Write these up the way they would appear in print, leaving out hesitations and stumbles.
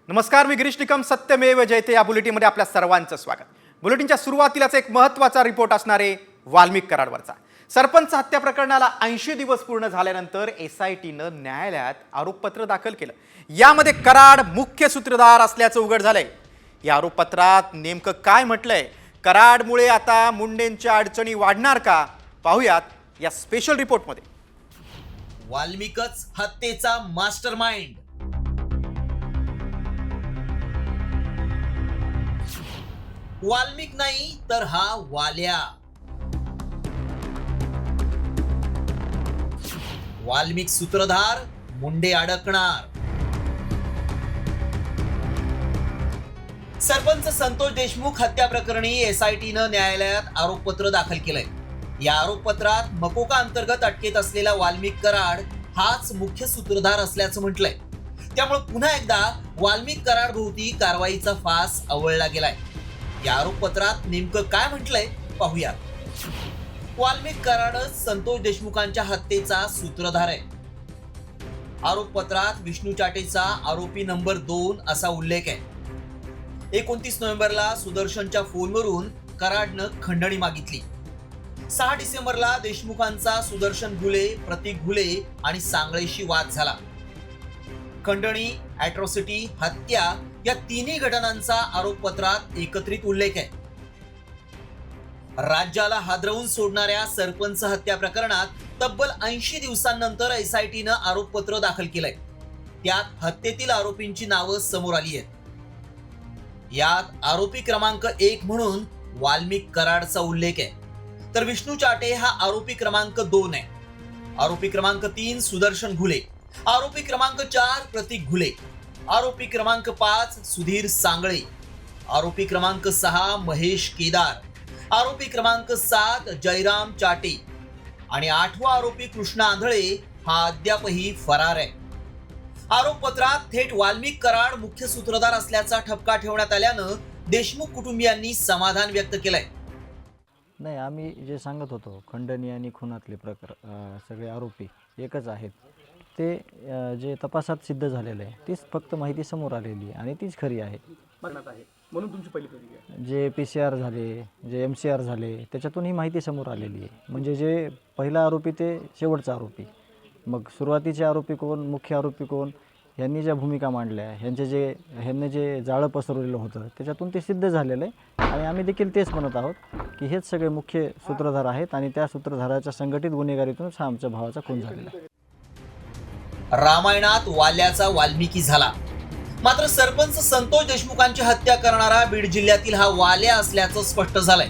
नमस्कार, मी गिरीश निकम. सत्यमेव जयते या बुलेटिनमध्ये आपल्या सर्वांचं स्वागत. बुलेटिनच्या सुरुवातीलाच एक महत्त्वाचा रिपोर्ट असणारे वाल्मिक कराडवरचा. सरपंच हत्या प्रकरणाला 80 दिवस पूर्ण झाल्यानंतर SITनं न्यायालयात आरोपपत्र दाखल केलं. यामध्ये कराड मुख्य सूत्रधार असल्याचं उघड झालंय. या आरोपपत्रात नेमकं काय म्हटलंय? कराडमुळे आता मुंडेंच्या अडचणी वाढणार का? पाहूयात या स्पेशल रिपोर्टमध्ये. वाल्मिकच हत्येचा मास्टरमाइंड. वाल्मिक नाही तर हा वाल्या. वाल्मिक सूत्रधार, मुंडे अडकणार. सरपंच संतोष देशमुख हत्या प्रकरणी SITनं न्यायालयात आरोपपत्र दाखल केलंय. या आरोपपत्रात मकोका अंतर्गत अटकेत असलेला वाल्मिक कराड हाच मुख्य सूत्रधार असल्याचं म्हटलंय. त्यामुळे पुन्हा एकदा वाल्मिक कराड भोवती कारवाईचा फास अवळला गेलाय. या आरोपपत्रात नेमकं काय म्हटलंय पाहूया. वाल्मिक कराडच संतोष देशमुखांच्या हत्येचा सूत्रधार आहे. आरोपपत्रात विष्णू चाटेचा आरोपी नंबर 2 असा उल्लेख आहे. 29 नोव्हेंबरला सुदर्शनच्या फोनवरून कराडनं खंडणी मागितली. 6 डिसेंबरला देशमुखांचा सुदर्शन घुले, प्रतीक घुले आणि सांगळेशी वाद झाला. खंडणी, ॲट्रॉसिटी, हत्या या तिन्ही घटनांचा आरोपपत्रात एकत्रित उल्लेख आहे. राज्याला हादरवून सोडणाऱ्या सरपंच हत्या प्रकरणात तब्बल 80 दिवसांनंतर SITनं आरोपपत्र दाखल केलंय. त्यात हत्येतील आरोपींची नावं समोर आली आहेत. यात आरोपी क्रमांक 1 म्हणून वाल्मिक कराडचा उल्लेख आहे, तर विष्णू चाटे हा आरोपी क्रमांक 2 आहे. आरोपी क्रमांक 3 सुदर्शन घुले, आरोपी क्रमांक 4 प्रतीक घुले, आरोपी क्रमांक 5 सुधीर सांगळे, आरोपी क्रमांक 6 महेश केदार, आरोपी क्रमांक 7 जयराम चाटे आणि 8वा आरोपी कृष्णा आंधळे हा अद्यापही फरार आहे. आरोपपत्रात थेट वाल्मिक कराड मुख्य सूत्रधार असल्याचा ठपका ठेवण्यात आल्यानं देशमुख कुटुंबियांनी समाधान व्यक्त केलंय. नाही, आम्ही जे सांगत होतो खंडणी आणि खुनातले सगळे आरोपी एकच आहेत. ते जे तपासात सिद्ध झालेलं आहे तीच फक्त माहिती समोर आलेली आहे आणि तीच खरी आहे. म्हणून तुमची पहिली प्रतिक्रिया. जे PCR झाले, जे MCR झाले, त्याच्यातून ही माहिती समोर आलेली आहे. म्हणजे जे पहिला आरोपी ते शेवटचा आरोपी, मग सुरुवातीचे आरोपी कोण, मुख्य आरोपी कोण, ह्यांनी ज्या भूमिका मांडल्या, ह्यांनी जे जाळं पसरवलेलं होतं त्याच्यातून ते सिद्ध झालेलं आहे. आणि आम्ही देखील तेच म्हणत आहोत की हेच सगळे मुख्य सूत्रधार आहेत आणि त्या सूत्रधाराच्या संघटित गुन्हेगारीतूनच हा आमच्या भावाचा खून झालेला आहे. रामायणात वाल्याचा वाल्मिकी झाला, मात्र सरपंच संतोष देशमुखांची हत्या करणारा बीड जिल्ह्यातील हा वाल्या असल्याचं स्पष्ट झालंय.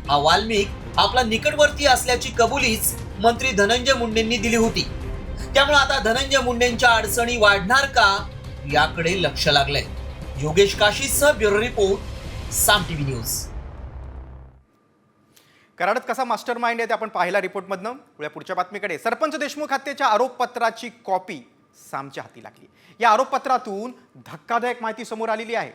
हा वाल्मिक आपला निकटवर्ती असल्याची कबुलीच मंत्री धनंजय मुंडेंनी दिली होती. त्यामुळे आता धनंजय मुंडेंच्या अडचणी वाढणार का याकडे लक्ष लागलंय. योगेश काशीसह ब्युरो रिपोर्ट, साम TV न्यूज. कराडात कसा मास्टर माइंड आहे ते आपण पाहिला रिपोर्टमधनं. पुढच्या बातमीकडे. सरपंच देशमुख हत्येच्या आरोपपत्राची कॉपी सामच्या हाती लागली. या आरोपपत्रातून धक्कादायक माहिती समोर आलेली आहे.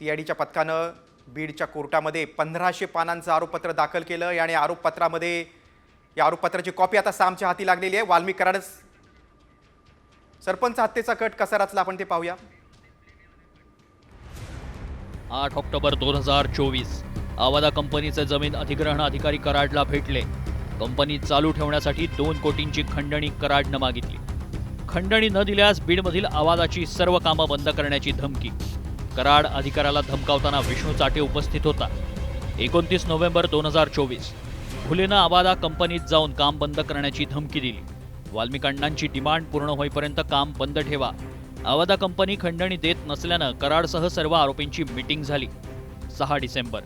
CIDच्या पथकानं बीडच्या कोर्टामध्ये 1500 पानांचं आरोपपत्र दाखल केलं आणि या आरोपपत्राची कॉपी आता सामच्या हाती लागलेली आहे. वाल्मिक कराडच सरपंच हत्येचा कट कसा रचला आपण ते पाहूया. 8 ऑक्टोबर 2024 आवादा कंपनीचे जमीन अधिग्रहण अधिकारी कराडला भेटले. कंपनी चालू ठेवण्यासाठी 2 कोटींची खंडणी कराडनं मागितली. खंडणी न दिल्यास बीडमधील आवादाची सर्व कामं बंद करण्याची धमकी. कराड अधिकाऱ्याला धमकावताना विष्णू चाटे उपस्थित होता. 29 नोव्हेंबर 2024 घुलेनं आवादा कंपनीत जाऊन काम बंद करण्याची धमकी दिली. वाल्मिक अण्णांची डिमांड पूर्ण होईपर्यंत काम बंद ठेवा. आवादा कंपनी खंडणी देत नसल्यानं कराडसह सर्व आरोपींची मीटिंग झाली. 6 डिसेंबर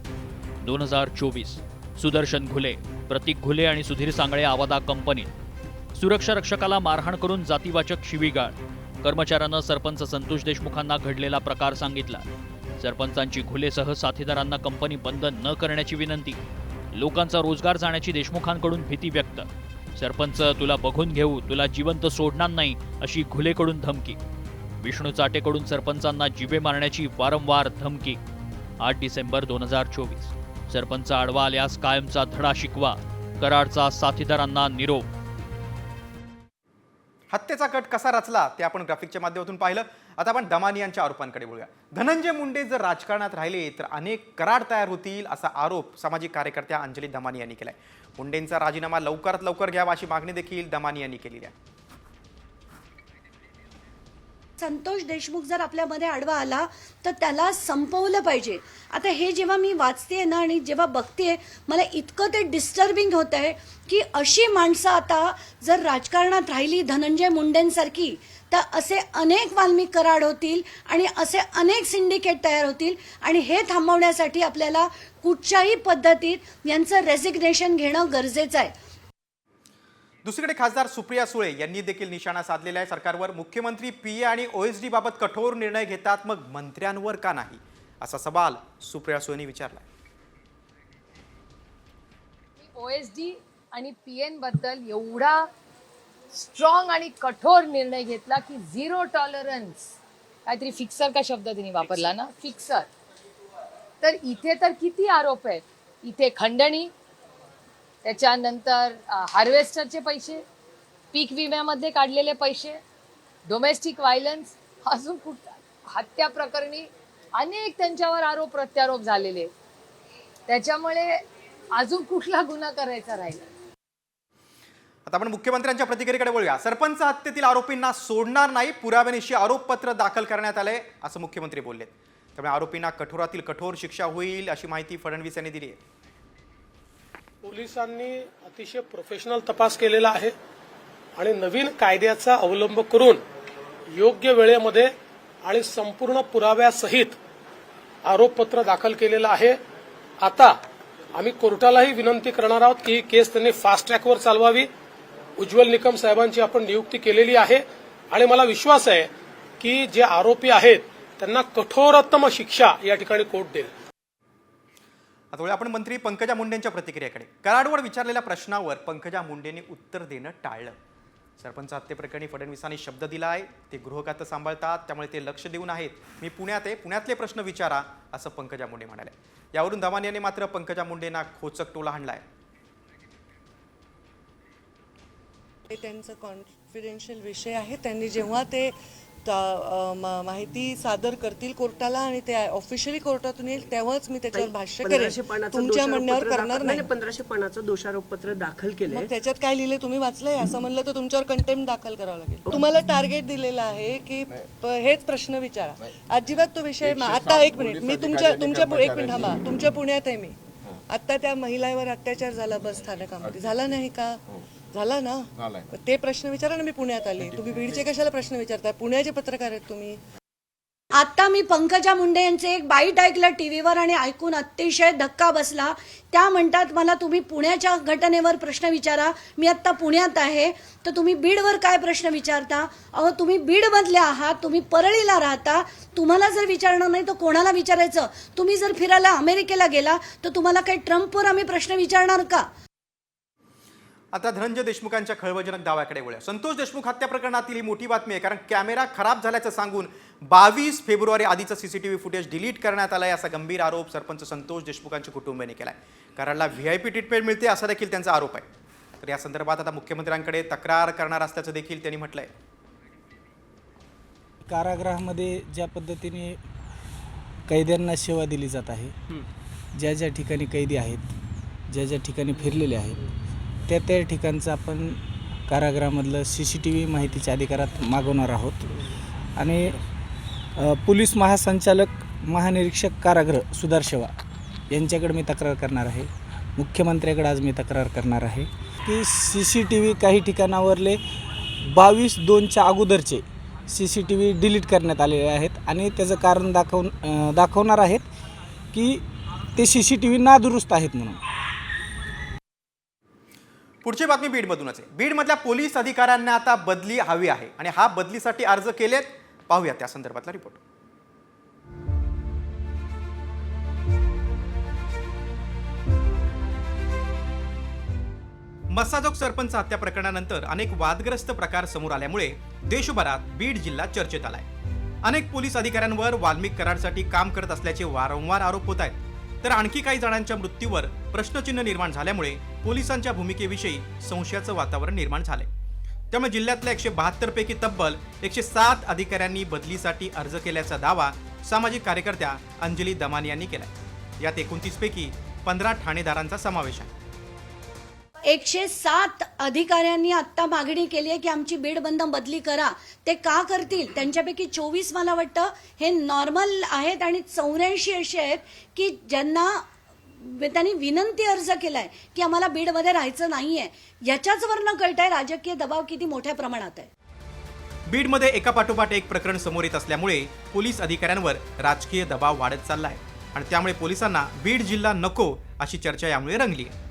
2024 सुदर्शन घुले, प्रतीक घुले आणि सुधीर सांगळे आवादा कंपनीत. सुरक्षा रक्षकाला मारहाण करून जातीवाचक शिवीगाळ. कर्मचाऱ्यानं सरपंच संतोष देशमुखांना घडलेला प्रकार सांगितला. सरपंचांची घुलेसह साथीदारांना कंपनी बंद न करण्याची विनंती. लोकांचा रोजगार जाण्याची देशमुखांकडून भीती व्यक्त. सरपंच तुला बघून घेऊ, तुला जिवंत सोडणार नाही अशी घुलेकडून धमकी. विष्णू चाटेकडून सरपंचांना जिवे मारण्याची वारंवार धमकी. 8 डिसेंबर 2024 सरपंच आडवा आल्यास कायमचा धडा शिकवा. कराडचा साथीदारांना निरोप. हत्येचा कट कसा रचला ते आपण ग्राफिकच्या माध्यमातून पाहिलं. आता आपण दमानी यांच्या आरोपांकडे बोलूया. धनंजय मुंडे जर राजकारणात राहिले तर अनेक कराड तयार होतील असा आरोप सामाजिक कार्यकर्त्या अंजली दमानी यांनी केलाय. मुंडेंचा राजीनामा लवकरात लवकर घ्यावा अशी मागणी देखील दमानी यांनी केलेली आहे. संतोष देशमुख जर आपल्यामध्ये आडवा आला तर त्याला संपवलं पाहिजे. आता हे जेव्हा मी वाचते ना आणि जेव्हा बघते मला इतकं ते डिस्टर्बिंग होत आहे की अशी माणसं आता जर राजकारणात राहिली धनंजय मुंडेंसारखी तर असे अनेक वाल्मिक कराड होतील आणि असे अनेक सिंडिकेट तयार होतील आणि हे थांबवण्यासाठी आपल्याला कुठच्याही पद्धतीत यांचं रेसिग्नेशन घेणं गरजेचं आहे. दुसरीकडे खासदार सुप्रिया सुळे यांनी देखील निशाणा साधलेला आहे सरकारवर. मुख्यमंत्री पीए आणि ओएसडी बाबत कठोर निर्णय घेतात, मग मंत्र्यांवर का नाही असा सवाल सुप्रिया सुळेंनी विचारला. ओएसडी आणि पीएन बद्दल एवढा स्ट्रॉंग आणि कठोर निर्णय घेतला की झिरो टॉलरन्स, काहीतरी फिक्सर का शब्द त्यांनी वापरला ना, फिक्सर. तर इथे तर किती आरोप आहेत. इथे खंडणी, त्याच्यानंतर हार्वेस्टरचे पैसे, पीक विम्यामध्ये काढलेले पैसे, डोमेस्टिक व्हायलन्स, अजून हत्या प्रकरणी अनेक त्यांच्यावर आरोप प्रत्यारोप झालेले. त्याच्यामुळे अजून कुठला गुन्हा करायचा राहिला. आता आपण मुख्यमंत्र्यांच्या प्रतिक्रियेकडे बोलूया. सरपंच हत्येतील आरोपींना सोडणार नाही, पुराव्यानिशी आरोपपत्र दाखल करण्यात आलंय असं मुख्यमंत्री बोलले. त्यामुळे आरोपींना कठोरातील कठोर शिक्षा होईल अशी माहिती फडणवीस यांनी दिली आहे. पोलिसांनी अतिशय प्रोफेशनल तपास केलेला आहे आणि नवीन कायद्याचा अवलंब करून योग्य वेळेमध्ये आणि संपूर्ण पुराव्यासहित आरोपपत्र दाखल केलेलं आहे. आता आम्ही कोर्टालाही विनंती करणार आहोत की ही केस त्यांनी फास्ट ट्रॅकवर चालवावी. उज्ज्वल निकम साहेबांची आपण नियुक्ती केलेली आहे आणि मला विश्वास आहे की जे आरोपी आहेत त्यांना कठोरतम शिक्षा या ठिकाणी कोर्ट देईल. आता वळूया आपण मंत्री पंकजा मुंडेंच्या प्रतिक्रियेकडे. कराडवर विचारलेल्या प्रश्नावर पंकजा मुंडेंनी उत्तर देणं टाळलं. सरपंच हत्येप्रकरणी फडणवीसांनी शब्द दिला आहे, ते गृह खातं सांभाळतात त्यामुळे ते लक्ष देऊन आहेत. मी पुण्यात आहे, पुण्यातले प्रश्न विचारा असं पंकजा मुंडे म्हणाले. यावरून दमानी यांनी मात्र पंकजा मुंडेंना खोचक टोला हाणलाय. त्यांचं कॉन्फिडेन्शियल विषय आहे. त्यांनी जेव्हा ते माहिती सादर करतील कोर्टाला आणि ते ऑफिशियली कोर्टातून येईल तेव्हाच मी त्याच्यावर भाष्य करेन. तुमच्या म्हणण्यावर करणार नाही. 1505 दोषारोपपत्र दाखल केले. मग त्याच्यात काय लिहिले तुम्ही वाचलंय? असं म्हणलं तर तुमच्यावर कंटेम्प्ट दाखल करावं लागेल. तुम्हाला टार्गेट दिलेलं आहे की हेच प्रश्न विचारा. अजिबात तो विषय आता एक मिनिट मी तुमच्या एक मिनिट थांबा. तुमच्या पुण्यात आहे मी. आता त्या महिलावर अत्याचार झाला बस स्थानकामध्ये, झाला नाही का? झाला ना. ते प्रश्न विचारा ना. मी पुण्यात आले, तुम्ही बीडचे कशाला प्रश्न विचारताय? पुण्याचे पत्रकार आहेत तुम्ही. आता मी पंकजा मुंडे यांचे एक बाईट ऐकलं टीव्हीवर आणि ऐकून अतिशय धक्का बसला. त्या म्हणतात मला तुम्ही पुण्याच्या घटनेवर प्रश्न विचारा. मी आता पुण्यात आहे तर तुम्ही बीडवर काय प्रश्न विचारता? अहो तुम्ही बीडमधले आहात, तुम्ही परळीला राहता. तुम्हाला जर विचारणार नाही तर कोणाला विचारायचं? तुम्ही जर फिरायला अमेरिकेला गेला तर तुम्हाला काही ट्रम्पवर आम्ही प्रश्न विचारणार का? आता धनंजय देशमुखांच्या खळबळजनक दाव्याकडे वळूया. संतोष देशमुख हत्या प्रकरणातील ही मोठी बातमी आहे, कारण कॅमेरा खराब झाल्याचं सांगून 22 फेब्रुवारी आधीचं सीसीटीव्ही फुटेज डिलीट करण्यात आलंय असा गंभीर आरोप सरपंच संतोष देशमुखांच्या कुटुंबियांनी केलाय. कराडला व्हीआयपी ट्रीटमेंट मिळते असा देखील त्यांचा आरोप आहे. तर या संदर्भात आता मुख्यमंत्र्यांकडे तक्रार करणार असल्याचं देखील त्यांनी म्हटलंय. कारागृहामध्ये ज्या पद्धतीने कैद्यांना सेवा दिली जात आहे, ज्या ज्या ठिकाणी कैदी आहेत, ज्या ज्या ठिकाणी फिरलेले आहेत त्या त्या ठिकाणचं आपण कारागृहामधलं CCTV माहितीच्या अधिकारात मागवणार आहोत. आणि पोलीस महासंचालक महानिरीक्षक कारागृह सुधार सेवा यांच्याकडे मी तक्रार करणार आहे. मुख्यमंत्र्याकडे आज मी तक्रार करणार आहे की CCTV काही ठिकाणावरले 22/2च्या अगोदरचे CCTV डिलीट करण्यात आलेले आहेत आणि त्याचं कारण दाखवणार आहेत की ते CCTV नादुरुस्त आहेत म्हणून. पुढची बातमी बीडमधूनच आहे. बीडमधल्या पोलीस अधिकाऱ्यांना आता बदली हवी आहे आणि हा बदलीसाठी अर्ज केलेत. पाहूया त्या संदर्भातला रिपोर्ट. मस्साजोग सरपंच हत्या प्रकरणानंतर अनेक वादग्रस्त प्रकार समोर आल्यामुळे देशभरात बीड जिल्हा चर्चेत आलाय. अनेक पोलीस अधिकाऱ्यांवर वाल्मिक कराडसाठी काम करत असल्याचे वारंवार आरोप होत आहेत. तर आणखी काही जणांच्या मृत्यूवर प्रश्नचिन्ह निर्माण झाल्यामुळे पोलिसांच्या भूमिकेविषयी संशयाचं वातावरण निर्माण झालंय. त्यामुळे जिल्ह्यातल्या 172 पैकी तब्बल 107 अधिकाऱ्यांनी बदलीसाठी अर्ज केल्याचा दावा सामाजिक कार्यकर्त्या अंजली दमानी यांनी केलाय। यात 29 पैकी 15 ठाणेदारांचा समावेश आहे। 107 अधिकाऱ्यांनी आत्ता मागणी केली आहे की आमची बीडबंद बदली करा। ते का करतील? त्यांच्यापैकी 24 मला वाटतं हे नॉर्मल आहेत आणि 84 असे आहेत की ज्यांना त्यांनी विनंती अर्ज केलाय की आम्हाला बीडमध्ये राहायचं नाहीये। याच्याच वरनं कळतंय राजकीय दबाव किती मोठ्या प्रमाणात आहे। बीडमध्ये एकापाठोपाठ एक प्रकरण समोर येत असल्यामुळे पोलीस अधिकाऱ्यांवर राजकीय दबाव वाढत चालला आहे आणि त्यामुळे पोलिसांना बीड जिल्हा नको अशी चर्चा यामुळे रंगली आहे।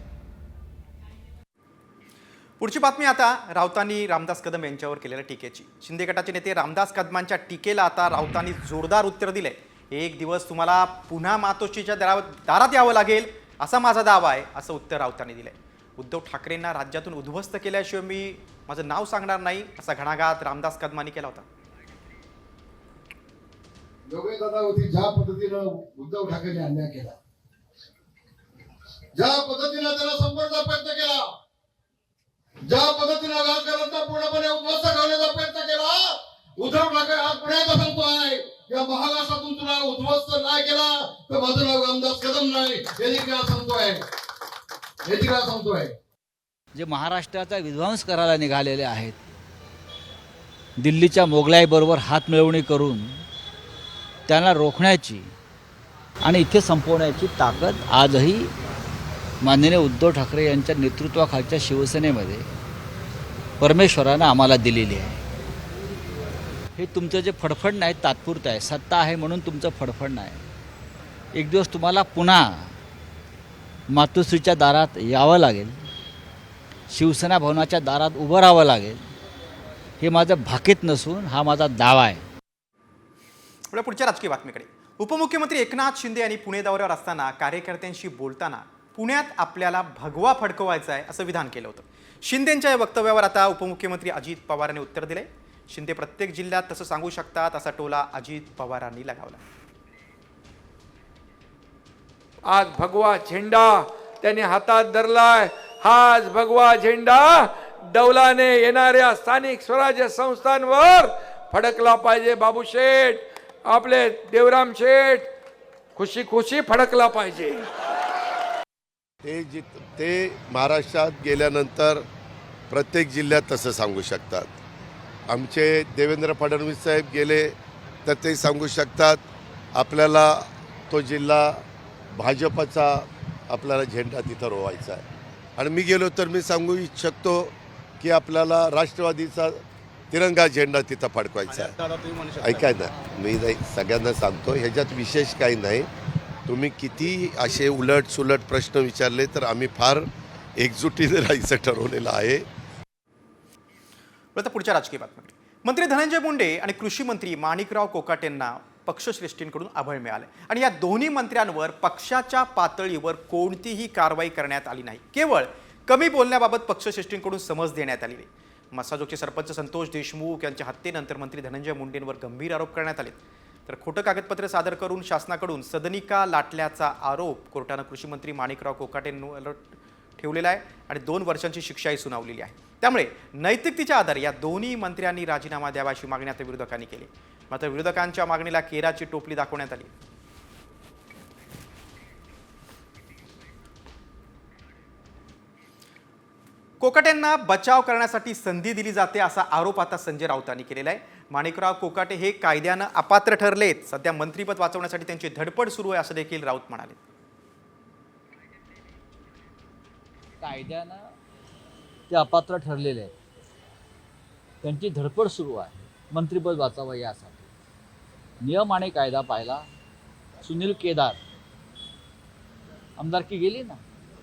पुढची बातमी आता राऊतांनी रामदास कदम यांच्यावर केलेल्या टीकेची। शिंदे गटाचे नेते रामदास कदमांच्या टीकेला आता राऊतांनी जोरदार उत्तर दिलंय। एक दिवस तुम्हाला पुन्हा मातोश्रीच्या दारात यावं लागेल असा माझा दावा आहे, असं उत्तर राऊतांनी दिलंय। उद्धव ठाकरेंना राज्यातून उद्ध्वस्त केल्याशिवाय मी माझं नाव सांगणार नाही असा घणाघात रामदास कदमांनी केला होता। ज्या पद्धतीनं उद्धव ठाकरेंनी अन्याय केला, ज्या पद्धतीनं त्याला संपर्काचा प्रयत्न केला, ज्या पद्धतीनं राजकारणाचा पूर्णपणे उद्ध्वस्त करण्याचा प्रयत्न केला, उद्धव ठाकरे आज पुण्याचा सांगतोय या महाराष्ट्रातून तुला उद्ध्वस्त नाही केला तर माझं नाव रामदास कदम नाही, हे सांगतोय। जे महाराष्ट्राचा विध्वंस करायला निघालेले आहेत, दिल्लीच्या मोगलाईबरोबर हात मिळवणी करून त्यांना रोखण्याची आणि इथे संपवण्याची ताकद आजही माननीय उद्धव ठाकरे यांच्या नेतृत्वाखालच्या शिवसेनेमध्ये परमेश्वरानं आम्हाला दिलेली आहे। हे तुमचं जे फडफड नाही तात्पुरतं आहे, सत्ता आहे म्हणून तुमचं फडफड नाही। एक दिवस तुम्हाला पुन्हा मातोश्रीच्या दारात यावं लागेल, शिवसेना भवनाच्या दारात उभं राहावं लागेल। हे माझं भाकीत नसून हा माझा दावा आहे। पुढच्या राजकीय बातमीकडे। उपमुख्यमंत्री एकनाथ शिंदे यांनी पुणे दौऱ्यावर असताना कार्यकर्त्यांशी बोलताना पुण्यात आपल्याला भगवा फडकवायचा आहे असं विधान केलं होतं। शिंदेंच्या या वक्तव्यावर आता उपमुख्यमंत्री अजित पवार यांनी उत्तर दिलंय। शिंदे प्रत्येक जिल्ह्यात तसं सांगू शकतात असा टोला अजित पवारांनी लगावला। आज भगवा झेंडा त्यांनी हातात धरलाय। हाच भगवा झेंडा डौलाने येणाऱ्या स्थानिक स्वराज्य संस्थांवर फडकला पाहिजे। बाबू शेठ, आपले देवराम शेठ, खुशी खुशी फडकला पाहिजे। ते महाराष्ट्रात गेल्यानंतर प्रत्येक जिल्ह्यात तसं सांगू शकतात। आमचे देवेंद्र फडणवीस साहेब गेले तर ते सांगू शकतात आपल्याला तो जिल्हा भाजपचा आपल्याला झेंडा तिथं रोवायचा आहे। आणि मी गेलो तर मी सांगू शकतो की आपल्याला राष्ट्रवादीचा तिरंगा झेंडा तिथं फडकवायचा आहे। ऐकाय ना, मी नाही सगळ्यांना सांगतो, ह्याच्यात विशेष काही नाही। तुम्ही किती असे उलट सुलट प्रश्न विचारले तर आम्ही फार एकजुटीने राहायचं ठरवलेलं आहे। आता पुढच्या राजकीय बातमी। मंत्री धनंजय मुंडे आणि कृषी मंत्री माणिकराव कोकाटेंना पक्षश्रेष्ठींकडून अभय मिळाले आणि या दोन्ही मंत्र्यांवर पक्षाच्या पातळीवर कोणतीही कारवाई करण्यात आली नाही। केवळ कमी बोलण्याबाबत पक्षश्रेष्ठींकडून समज देण्यात आली। मसाजोगचे सरपंच संतोष देशमुख यांच्या हत्येनंतर मंत्री धनंजय मुंडेंवर गंभीर आरोप करण्यात आले, तर खोटं कागदपत्र सादर करून शासनाकडून सदनिका लाटल्याचा आरोप कोर्टानं कृषी मंत्री माणिकराव कोकाटेंवर ठेवलेला आहे आणि 2 वर्षांची शिक्षाही सुनावलेली आहे। त्यामुळे नैतिकतेच्या आधारे या दोन्ही मंत्र्यांनी राजीनामा द्यावा अशी मागणी आता विरोधकांनी केली। मात्र विरोधकांच्या मागणीला केराची टोपली दाखवण्यात आली। कोकाटेंना बचाव करण्यासाठी संधी दिली जाते असा आरोप आता संजय राऊतांनी केलेला आहे। माणिकराव कोकाटे हे कायद्यानं अपात्र ठरलेत, सध्या मंत्रिपद वाचवण्यासाठी त्यांची धडपड सुरू आहे असं देखील राऊत म्हणाले। कायद्यानं ते अपात्र ठरलेले आहेत, त्यांची धडपड सुरू आहे मंत्रिपद वाचावं यासाठी। नियम आणि कायदा पाहिला। सुनील केदार आमदारकी गेली ना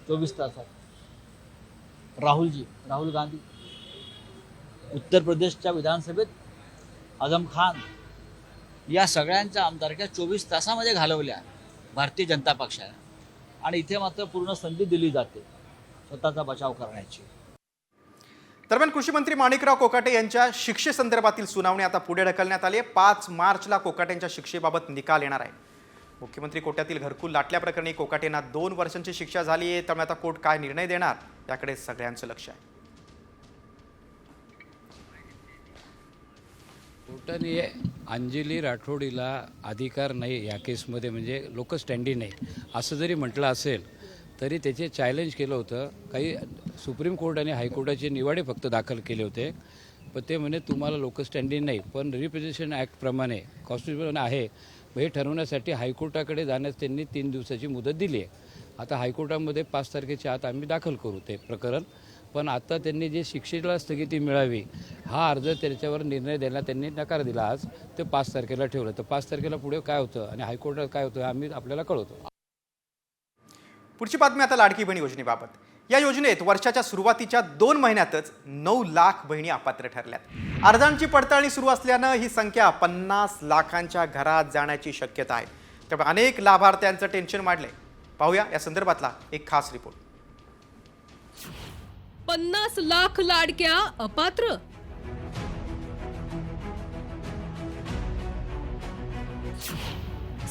24 तासात। राहुल गांधी उत्तर प्रदेशच्या विधानसभेत आझम खान, या सगळ्यांच्या आमदारक्या 24 तासामध्ये घालवल्या भारतीय जनता पक्षाने आणि इथे मात्र पूर्ण संधी दिली जाते स्वतःचा बचाव करण्याची। दरम्यान कृषी मंत्री माणिकराव कोकाटे यांच्या शिक्षेसंदर्भातील सुनावणी आता पुढे ढकलण्यात आली आहे। 5 मार्चला कोकाटेंच्या शिक्षेबाबत निकाल येणार आहे। मुख्यमंत्री कोट्यातील घरकुल लाटल्याप्रकरणी कोकाटेंना 2 वर्षांची शिक्षा झाली आहे, त्यामुळे आता कोर्ट काय निर्णय देणार याकडे सगळ्यांचं लक्ष आहे। कोर्टाने अंजली राठोडीला अधिकार नाही या केसमध्ये, म्हणजे लोक स्टँडी नाही असं जरी म्हटलं असेल तरी त्याचे चॅलेंज केलं होतं. काही सुप्रीम कोर्ट आणि हायकोर्टाचे निवाडे फक्त दाखल केले होते, पण ते म्हणे तुम्हाला लोक स्टँडी नाही. पण रिप्रेझेंटेशन ॲक्टप्रमाणे कॉन्स्टिट्यूशन आहे, हे ठरवण्यासाठी हायकोर्टाकडे जाण्यास त्यांनी 3 दिवसाची मुदत दिली आहे. आता हायकोर्टामध्ये 5 तारखेच्या आत आम्ही दाखल करू ते प्रकरण. पण आता त्यांनी जे शिक्षेला स्थगिती मिळावी हा अर्ज त्याच्यावर निर्णय द्यायला त्यांनी नकार दिला. आज ते 5 तारखेला ठेवलं. तर 5 तारखेला पुढे काय होतं आणि हायकोर्टात काय होतं आम्ही आपल्याला कळवतो. पुढची बातमी आता लाडकी बहीण योजनेबाबत. या योजनेत वर्षाच्या सुरुवातीच्या 2 महिन्यातच 9 लाख बहिणी अपात्र ठरल्यात. अर्जांची पडताळणी सुरू असल्यानं ही संख्या 50 लाखांच्या घरात जाण्याची शक्यता आहे. त्यामुळे अनेक लाभार्थ्यांचं टेन्शन वाढलंय. पाहूया या संदर्भातला एक खास रिपोर्ट. 50 लाख लाडक्या अपात्र.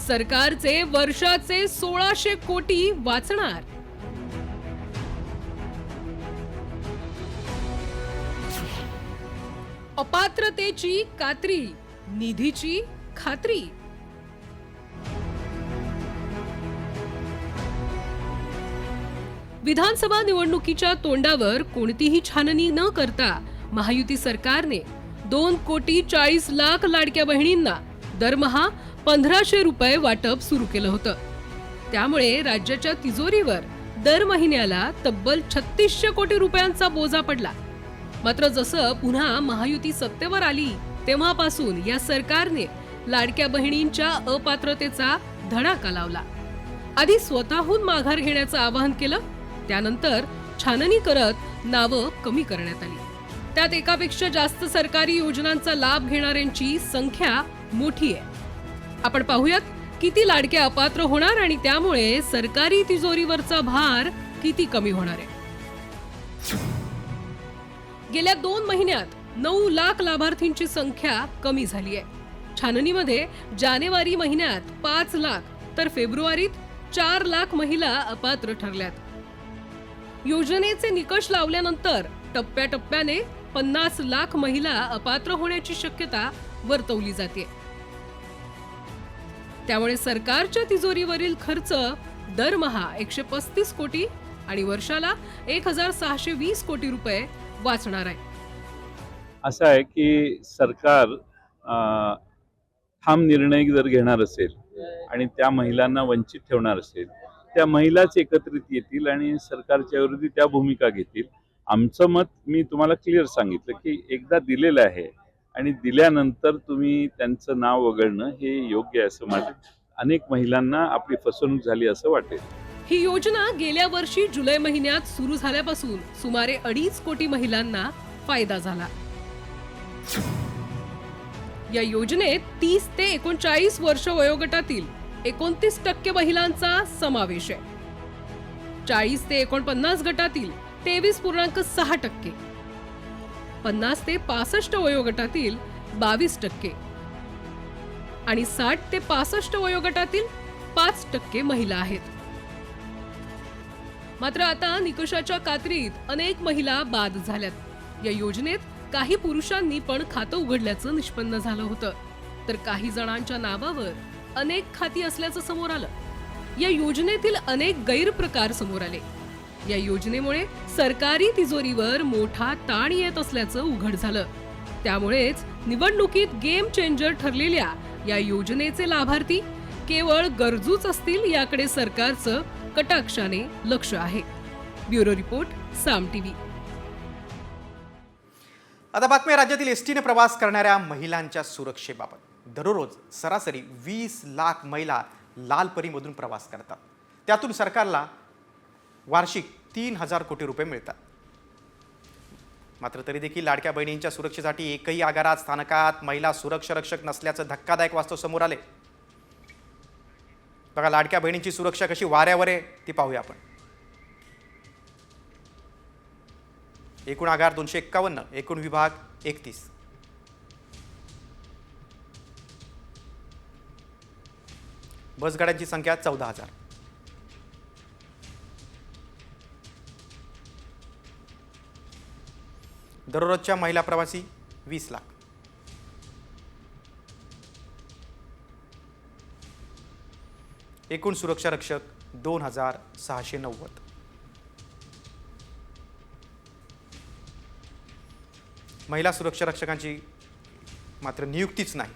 सरकारचे वर्षाचे 1600 कोटी वाचणार. अपात्रतेची कात्री, निधीची खात्री. विधानसभा निवडणुकीच्या तोंडावर कोणतीही छाननी न करता महायुती सरकारने 2,40,00,000 लाडक्या बहिणींना दरमहा 1,500 रुपये वाटप सुरू केलं होतं. त्यामुळे राज्याच्या तिजोरीवर दर महिन्याला तब्बल 3600 कोटी रुपयांचा बोजा पडला. मात्र जसं पुन्हा महायुती सत्तेवर आली तेव्हापासून या सरकारने लाडक्या बहिणींच्या अपात्रतेचा धडाका लावला. आधी स्वतःहून माघार घेण्याचं आवाहन केलं, त्यानंतर छाननी करत नावं कमी करण्यात आली. त्यात एकापेक्षा जास्त सरकारी योजनांचा लाभ घेणाऱ्यांची संख्या मोठी आहे. आपण पाहूयात किती लाडक्या अपात्र होणार आणि त्यामुळे सरकारी तिजोरीवरचा भार किती कमी होणार आहे. गेल्या 2 महिन्यात 9 लाख लाभार्थींची संख्या कमी झाली आहे. छाननीमध्ये जानेवारी महिन्यात 5 लाख तर फेब्रुवारीत 4 लाख महिला अपात्र ठरल्यात. योजनेचे निकष लावल्यानंतर टप्प्याटप्प्याने 50 लाख महिला अपात्र होण्याची शक्यता वर्तवली जाते. त्यामुळे सरकारच्या तिजोरीवरील खर्च दरमहा 135 कोटी आणि वर्षाला 1,620 कोटी रुपये वाचणार आहे. असं आहे की सरकार ठाम निर्णय जर घेणार असेल आणि त्या महिलांना वंचित ठेवणार असेल, त्या महिलाच एकत्रित येतील आणि सरकारच्या विरोधी त्या भूमिका घेतील. आमचं मत मी तुम्हाला क्लिअर सांगितलं की एकदा दिलेलं आहे आणि दिल्यानंतर तुम्ही त्यांचं नाव वगळणं हे योग्य आहे असं वाटेल. अनेक महिलांना आपली फसवणूक झाली असं वाटेल. ही योजना गेल्या वर्षी जुलै महिन्यात सुरू झाल्यापासून सुमारे 2.5 कोटी महिलांना फायदा झाला. या योजनेत 30 ते 39 वर्ष वयोगटातील 29% महिलांचा समावेश आहे. 40 ते 49 गटातील 23.6%, 50 ते 65 वयोगटातील 22% आणि 60 ते 65 वयोगटातील 5% महिला आहेत. मात्र आता निकषाच्या कात्रीत अनेक महिला बाद झाल्यात. या योजनेत काही पुरुषांनी पण खातं उघडल्याचं निष्पन्न झालं होतं, तर काही जणांच्या नावावर अनेक खाती असल्याचं समोर आलं. या योजनेतील अनेक गैरप्रकार समोर आले. या योजनेमुळे सरकारी तिजोरीवर मोठा ताण येत असल्याचं उघड झालं. त्यामुळेच निवडणुकीत गेम चेंजर ठरलेल्या या योजनेचे लाभार्थी केवळ गरजूच असतील याकडे सरकारचं कटाक्षाने लक्ष आहे. ब्युरो रिपोर्ट, साम टीव्ही. आता बातमी राज्यातील एसटीने प्रवास करणाऱ्या महिलांच्या सुरक्षेबाबत. दररोज सरासरी 20 लाख महिला लालपरीमधून प्रवास करतात. त्यातून सरकारला वार्षिक 3,000 कोटी रुपये मिळतात. मात्र तरी देखील लाडक्या बहिणींच्या सुरक्षेसाठी एकही आगारात स्थानकात महिला सुरक्षा रक्षक नसल्याचं धक्कादायक वास्तव समोर आले. बघा लाडक्या बहिणींची सुरक्षा कशी वाऱ्यावर आहे ती पाहूया आपण. एकूण आगार 251, एकूण विभाग 31. बसगाड्यांची संख्या 14,000. दररोजच्या महिला प्रवासी 20 लाख. एकूण सुरक्षा रक्षक 2690. महिला सुरक्षा रक्षकांची मात्र नियुक्तीच नाही.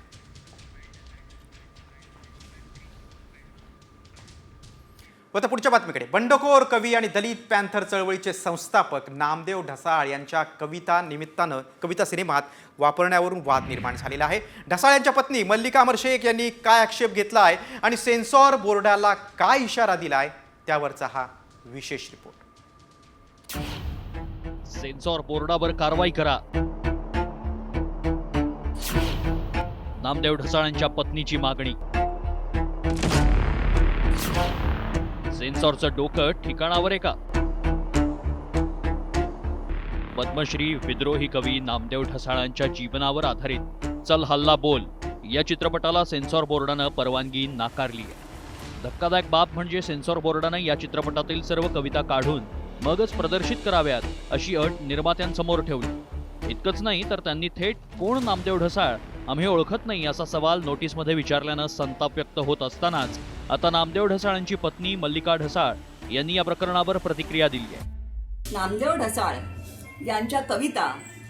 व आता पुढच्या बातमीकडे. बंडखोर कवी आणि दलित पॅन्थर चळवळीचे संस्थापक नामदेव ढसाळ यांच्या कविता सिनेमात वापरण्यावरून वाद निर्माण झालेला आहे. ढसाळ यांच्या पत्नी मल्लिका अमर शेख यांनी काय आक्षेप घेतला आहे आणि सेन्सॉर बोर्डाला काय इशारा दिलाय त्यावरचा हा विशेष रिपोर्ट. सेन्सॉर बोर्डावर कारवाई करा. नामदेव ढसाळांच्या पत्नीची मागणी. सेन्सॉरचं डोकं ठिकाणावर आहे का? पद्मश्री विद्रोही कवी नामदेव ढसाळांच्या जीवनावर आधारित चल हल्ला बोल या चित्रपटाला सेन्सॉर बोर्डानं परवानगी नाकारली आहे. धक्कादायक बाब म्हणजे सेन्सॉर बोर्डानं या चित्रपटातील सर्व कविता काढून मगच प्रदर्शित कराव्यात अशी अट निर्मात्यांसमोर ठेवली. इतकंच नाही तर त्यांनी थेट कोण नामदेव ढसाळ आम्ही ओळखत नाही असा सवाल नोटीसमध्ये विचारल्यानं संताप व्यक्त होत असतानाच आता नामदेव ढसाळांची पत्नी मल्लिका ढसाळ यांनी या प्रकरणावर प्रतिक्रिया दिली आहे. नामदेव ढसाळ यांच्या कविता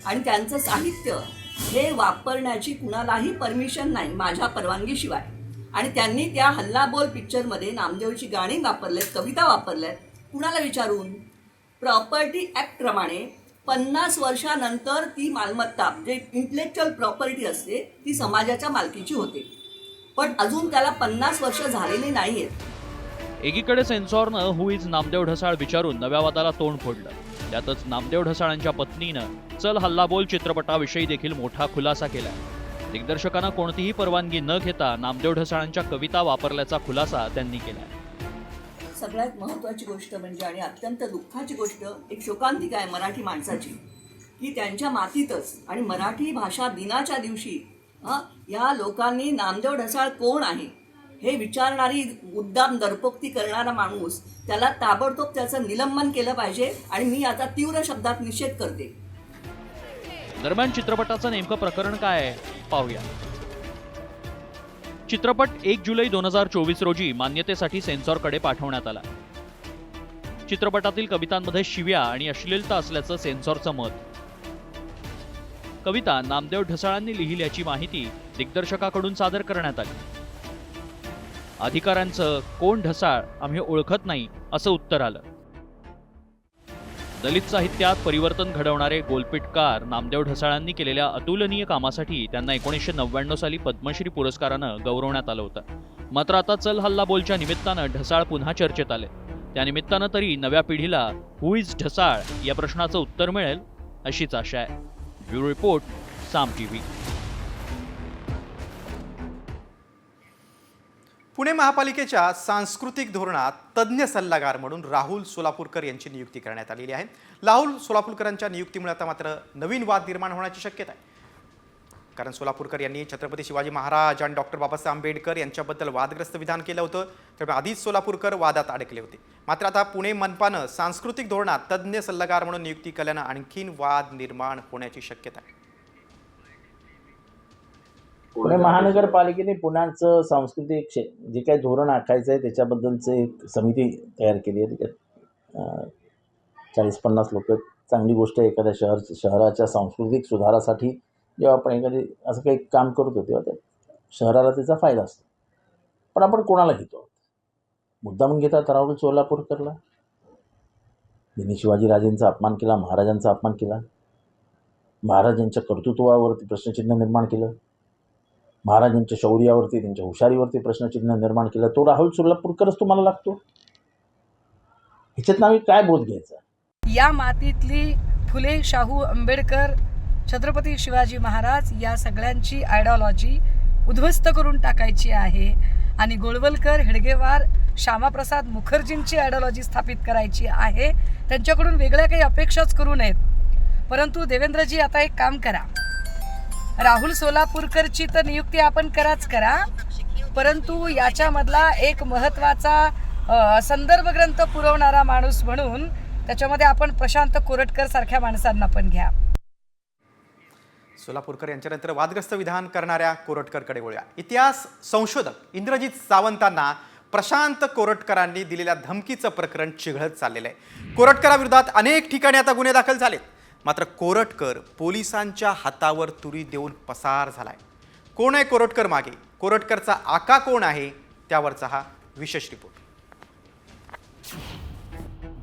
आणि त्यांचं साहित्य हे वापरण्याची कुणालाही परमिशन नाही माझ्या परवानगीशिवाय. आणि त्यांनी त्या हल्ला बोल पिक्चरमध्ये नामदेवची गाणी वापरलेत, कविता वापरल्यात, कुणाला विचारून? प्रॉपर्टी ॲक्ट प्रमाणे 50 वर्षानंतर ती मालमत्ता जे इंटेलेक्च्युअल प्रॉपर्टी असते ती समाजाच्या मालकीची होते. पण अजून त्याला 50 वर्ष झालेली नाही आहेत. एकीकडे सेन्सॉरनं हु इज नामदेव ढसाळ विचारून नव्या वादाला तोंड फोडलं. त्यातच नामदेव ढसाळांच्या पत्नीनं चल हल्ला बोल चित्रपटाविषयी देखील मोठा खुलासा केला. दिग्दर्शकांना कोणतीही परवानगी न घेता नामदेव ढसाळांच्या कविता वापरल्याचा खुलासा त्यांनी केला. सगळ्यात महत्त्वाची गोष्ट म्हणजे आणि अत्यंत दुःखाची गोष्ट एक शोकांतिका आहे मराठी माणसाची की त्यांच्या मातीतच आणि मराठी भाषा दिनाच्या दिवशी या लोकांनी नामदेव ढसाळ कोण आहे हे विचारणारी मुद्दाम दरपोक्ती करणारा माणूस त्याला ताबडतोब त्याचं निलंबन केलं पाहिजे आणि मी याचा तीव्र शब्दात निषेध करते. दरम्यान चित्रपटाचं नेमकं प्रकरण काय आहे पाहूया. चित्रपट 1 जुलै 2024 रोजी मान्यतेसाठी सेन्सॉरकडे पाठवण्यात आला. चित्रपटातील कवितांमध्ये शिव्या आणि अश्लीलता असल्याचं सेन्सॉरचं मत. कविता नामदेव ढसाळांनी लिहिल्याची माहिती दिग्दर्शकाकडून सादर करण्यात आली. अधिकाऱ्यांचं कोण ढसाळ आम्ही ओळखत नाही असं उत्तर आलं. दलित साहित्यात परिवर्तन घडवणारे गोलपीटकार नामदेव ढसाळांनी केलेल्या अतुलनीय कामासाठी त्यांना 1999 साली पद्मश्री पुरस्कारानं गौरवण्यात आलं होतं. मात्र आता चल हल्ला बोलच्या निमित्तानं ढसाळ पुन्हा चर्चेत आले. त्यानिमित्तानं तरी नव्या पिढीला हु इज ढसाळ या प्रश्नाचं उत्तर मिळेल अशीच आशा आहे. ब्युरो रिपोर्ट, साम टीव्ही. पुणे महापालिकेच्या सांस्कृतिक धोरणात तज्ज्ञ सल्लागार म्हणून राहुल सोलापूरकर यांची नियुक्ती करण्यात आलेली आहे. राहुल सोलापूरकरांच्या नियुक्तीमुळे आता मात्र नवीन वाद निर्माण होण्याची शक्यता आहे. कारण सोलापूरकर यांनी छत्रपती शिवाजी महाराज आणि डॉक्टर बाबासाहेब आंबेडकर यांच्याबद्दल वादग्रस्त विधान केलं होतं. त्यामुळे आधीच सोलापूरकर वादात अडकले होते. मात्र आता पुणे मनपानं सांस्कृतिक धोरणात तज्ज्ञ सल्लागार म्हणून नियुक्ती केल्यानं आणखीन वाद निर्माण होण्याची शक्यता आहे. पुणे महानगरपालिकेने पुण्याचं सांस्कृतिक जे काही धोरण आखायचं आहे त्याच्याबद्दलचं एक समिती तयार केली आहे. त्याच्यात 40-50 लोक. चांगली गोष्ट आहे. एखाद्या शहराच्या सांस्कृतिक सुधारासाठी जेव्हा आपण एखादी असं काही काम करतो तेव्हा त्या शहराला त्याचा फायदा असतो. पण आपण कोणाला घेतो? मुद्दाम घेतात राहुल सोलापूरकरला. त्यांनी शिवाजीराजेंचा अपमान केला, महाराजांचा अपमान केला, महाराजांच्या कर्तृत्वावरती प्रश्नचिन्ह निर्माण केलं, महाराजांच्या शौर्यावरती त्यांच्या हुशारीवरती प्रश्नचिन्ह निर्माण केलं. तो राहुल सोलापूरकरच तुम्हाला लागतो? ह्याच्यात आम्ही काय बोध घ्यायचा? या मातीतली फुले, शाहू, आंबेडकर, छत्रपती शिवाजी महाराज या सगळ्यांची आयडिओलॉजी उद्ध्वस्त करून टाकायची आहे आणि गोळवलकर, हेडगेवार, श्यामाप्रसाद मुखर्जींची आयडिओलॉजी स्थापित करायची आहे. त्यांच्याकडून वेगळ्या काही अपेक्षाच करू नयेत. परंतु देवेंद्रजी आता एक काम करा, राहुल सोलापूरकरची तर नियुक्ती आपण करा, परंतु याच्यामधला एक महत्त्वाचा संदर्भ ग्रंथ पुरवणारा माणूस म्हणून त्याच्यामध्ये आपण प्रशांत कोरटकर सारख्या माणसांना पण घ्या. सोलापूरकर यांच्यानंतर वादग्रस्त विधान करणाऱ्या कोरटकरकडे वळूया. इतिहास संशोधक इंद्रजित सावंतांना प्रशांत कोरटकरांनी दिलेल्या धमकीचं प्रकरण चिघळत चाललेलं आहे. कोरटकराविरोधात अनेक ठिकाणी आता गुन्हे दाखल झालेत. मात्र कोरटकर पोलिसांच्या हातावर तुरी देऊन पसार झालाय. कोण आहे कोरटकर मागे? कोरटकरचा आका कोण आहे? त्यावरचा हा विशेष रिपोर्ट.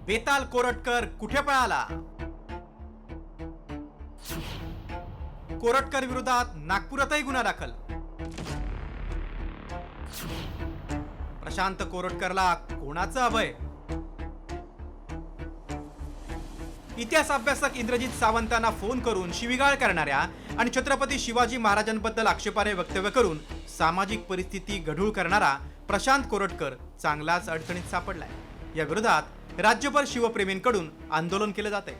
बेताल कोरटकर कुठे पळाला? कोरटकर विरोधात नागपुरातही गुन्हा दाखल. प्रशांत कोरटकरला कोणाचं अभय? इतिहास अभ्यासक इंद्रजित सावंतांना फोन करून शिवीगाळ करणाऱ्या आणि छत्रपती शिवाजी महाराजांबद्दल आक्षेपार्ह वक्तव्य करून सामाजिक परिस्थिती गढूळ करणारा प्रशांत कोरटकर चांगलाच अडचणीत सापडलाय. या विरोधात राज्यभर शिवप्रेमींकडून आंदोलन केलं जात आहे.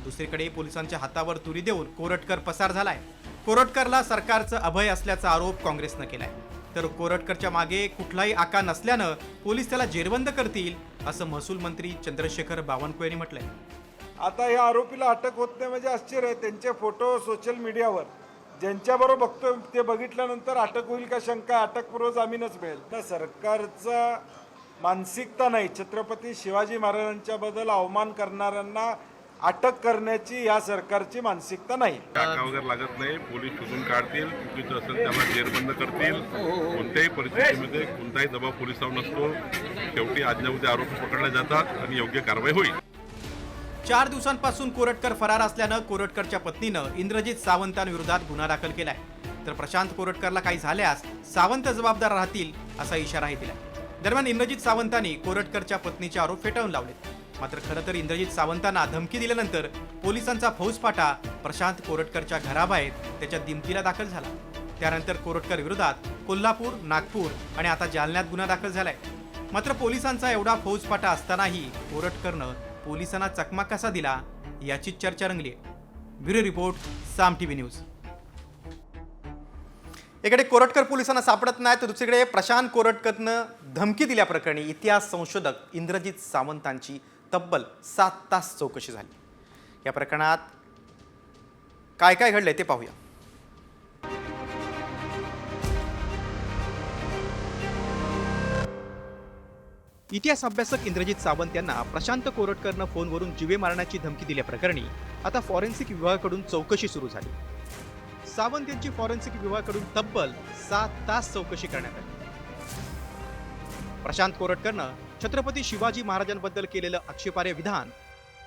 दुसरीकडे पोलिसांच्या हातावर तुरी देऊन कोरटकर पसार झालाय. कोरटकरला सरकारचं अभय असल्याचा आरोप काँग्रेसनं केलाय. तर कोरटकरच्या मागे कुठलाही आका नसल्यानं पोलीस त्याला जेरबंद करतील असं महसूल मंत्री चंद्रशेखर बावनकुळे यांनी म्हटलंय. आता या आरोपीला अटक होत नाही म्हणजे आश्चर्य आहे. त्यांचे फोटो सोशल मीडियावर ज्यांच्याबरोबर बघतोय ते बघितल्यानंतर अटक होईल का शंका, अटकपूर्व जामीनच मिळेल. तर सरकारचा मानसिकता नाही. छत्रपती शिवाजी महाराजांच्या बद्दल अवमान करणाऱ्यांना अटक करण्याची या सरकारची मानसिकता नाही. टाका वगैरे लागत नाही. पोलीस शोधून काढतील, चुकीचं असेल त्याला जेरबंद करतील. कोणत्याही परिस्थितीमध्ये कोणताही दबाव पोलिसांवर नसतो. शेवटी आजच्या आरोपी पकडले जातात आणि योग्य कारवाई होईल. 4 दिवसांपासून कोरटकर फरार असल्यानं कोरटकरच्या पत्नीनं इंद्रजित सावंतांविरोधात गुन्हा दाखल केलाय. तर प्रशांत कोरटकरला काही झाल्यास सावंत जबाबदार राहतील असा इशाराही दिलाय. दरम्यान इंद्रजित सावंतांनी कोरटकरच्या पत्नीचे आरोप फेटाळून लावलेत. मात्र खरं तर इंद्रजित सावंतांना धमकी दिल्यानंतर पोलिसांचा फौजफाटा प्रशांत कोरटकरच्या घराबाहेर त्याच्या दिमतीला दाखल झाला. त्यानंतर कोरटकर विरोधात कोल्हापूर, नागपूर आणि आता जालन्यात गुन्हा दाखल झालाय. मात्र पोलिसांचा एवढा फौजफाटा असतानाही कोरटकरनं पोलिसांना चकमा कसा दिला याची चर्चा रंगली आहे. ब्युरो रिपोर्ट, साम टीव्ही न्यूज. एकडे कोरटकर पोलिसांना सापडत नाही तर दुसरीकडे प्रशांत कोरटकरनं धमकी दिल्याप्रकरणी इतिहास संशोधक इंद्रजित सावंतांची तब्बल 7 तास चौकशी झाली. या प्रकरणात काय काय घडलंय ते पाहूया. इतिहास अभ्यासक इंद्रजित सावंत यांना प्रशांत कोरटकरनं फोनवरून जीवे मारण्याची धमकी दिल्याप्रकरणी आता फॉरेन्सिक विभागाकडून चौकशी सुरू झाली. सावंत यांची फॉरेन्सिक विभागाकडून तब्बल 7 तास चौकशी करण्यात आली. प्रशांत कोरटकरनं छत्रपती शिवाजी महाराजांबद्दल केलेलं आक्षेपार्ह विधान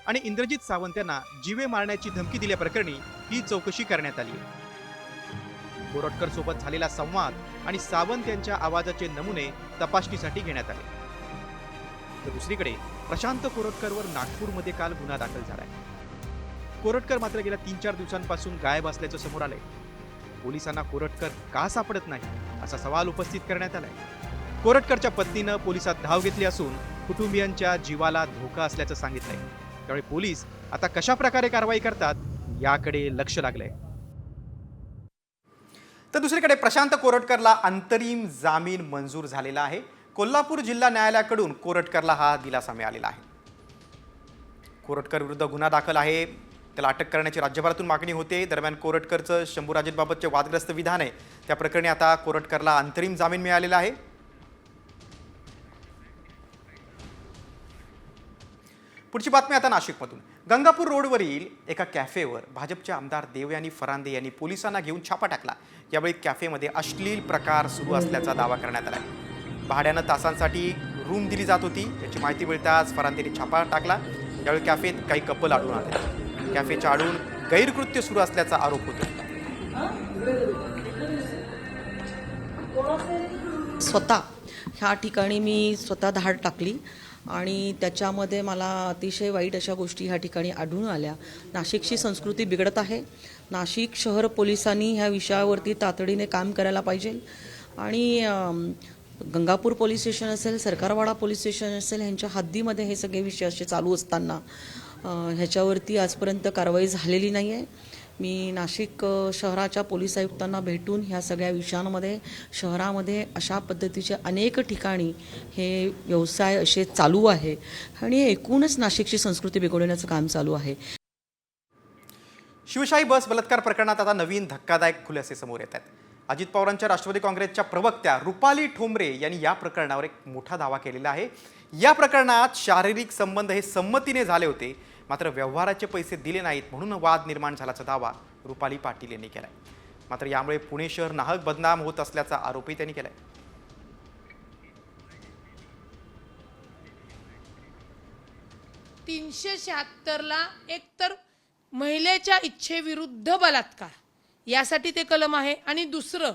आणि इंद्रजित सावंत यांना जीवे मारण्याची धमकी दिल्याप्रकरणी ही चौकशी करण्यात आली. कोरटकर सोबत झालेला संवाद आणि सावंत यांच्या आवाजाचे नमुने तपासणीसाठी घेण्यात आले. तर दुसरीकडे प्रशांत कोरटकरवर नागपूरमध्ये काल गुन्हा दाखल झालाय. कोरटकर मात्र गेल्या 3-4 दिवसांपासून गायब असल्याचं समोर आलंय. पोलिसांना कोरटकर का सापडत नाही असा सवाल उपस्थित करण्यात आलाय. कोरटकरच्या पत्नीनं पोलिसात धाव घेतली असून कुटुंबियांच्या जीवाला धोका असल्याचं सांगितलंय. त्यामुळे पोलीस आता कशा प्रकारे कारवाई करतात याकडे लक्ष लागलंय. तर दुसरीकडे प्रशांत कोरटकरला अंतरिम जामीन मंजूर झालेला आहे. कोल्हापूर जिल्हा न्यायालयाकडून कोरटकरला हा दिलासा मिळालेला आहे. कोरटकर विरुद्ध गुन्हा दाखल आहे. त्याला अटक करण्याची राज्यभरातून मागणी होते. दरम्यान कोरटकरचं शंभूराजेंबाबतचे वादग्रस्त विधान आहे त्या प्रकरणी आता कोरटकरला अंतरिम जामीन मिळालेला आहे. पुढची बातमी आता नाशिकमधून. गंगापूर रोडवरील एका कॅफेवर भाजपचे आमदार देवयानी फरांदे यांनी पोलिसांना घेऊन छापा टाकला. यावेळी कॅफेमध्ये अश्लील प्रकार सुरू असल्याचा दावा करण्यात आला. भाड्यानं तासांसाठी रूम दिली जात होती याची माहिती मिळताच फरांदेने छापा टाकला. यावेळी कॅफेत काही कपल आढळून आले. कॅफेच्या आडून गैरकृत्य सुरू असल्याचा आरोप होतो. स्वतः ह्या ठिकाणी मी स्वतः धाड टाकली आणि त्याच्यामध्ये मला अतिशय वाईट अशा गोष्टी ह्या ठिकाणी आढळून आल्या. नाशिकची संस्कृती बिघडत आहे. नाशिक शहर पोलिसांनी ह्या विषयावरती तातडीने काम करायला पाहिजे आणि गंगापूर पोलीस स्टेशन असेल, सरकारवाडा पोलीस स्टेशन असेल, ह्यांच्या हद्दीमध्ये हे सगळे विषय असे चालू असताना ह्याच्यावरती आजपर्यंत कारवाई झालेली नाही आहे. मी नाशिक शहराच्या पोलीस आयुक्तांना भेटून ह्या सगळ्या विषयांमध्ये शहरामध्ये अशा पद्धतीचे अनेक ठिकाणी हे व्यवसाय असे चालू आहे आणि एकूणच नाशिकची संस्कृती बिघडवण्याचं काम चालू आहे. शिवशाही बस बलात्कार प्रकरणात आता नवीन धक्कादायक खुलासे समोर येत आहेत. अजित पवारांच्या राष्ट्रवादी काँग्रेसच्या प्रवक्त्या रुपाली ठोंबरे यांनी या प्रकरणावर एक मोठा दावा केलेला आहे. या प्रकरणात शारीरिक संबंध हे संमतीने झाले होते, मात्र व्यवहाराचे पैसे दिले नाहीत म्हणून वाद निर्माण झाल्याचा दावा रुपाली पाटील यांनी केलाय. मात्र यामुळे पुणे शहर नाहक बदनाम होत असल्याचा आरोपही त्यांनी केलाय. ला एक तर महिलेच्या इच्छेविरुद्ध बलात्कार यासाठी ते कलम आहे, आणि दुसरं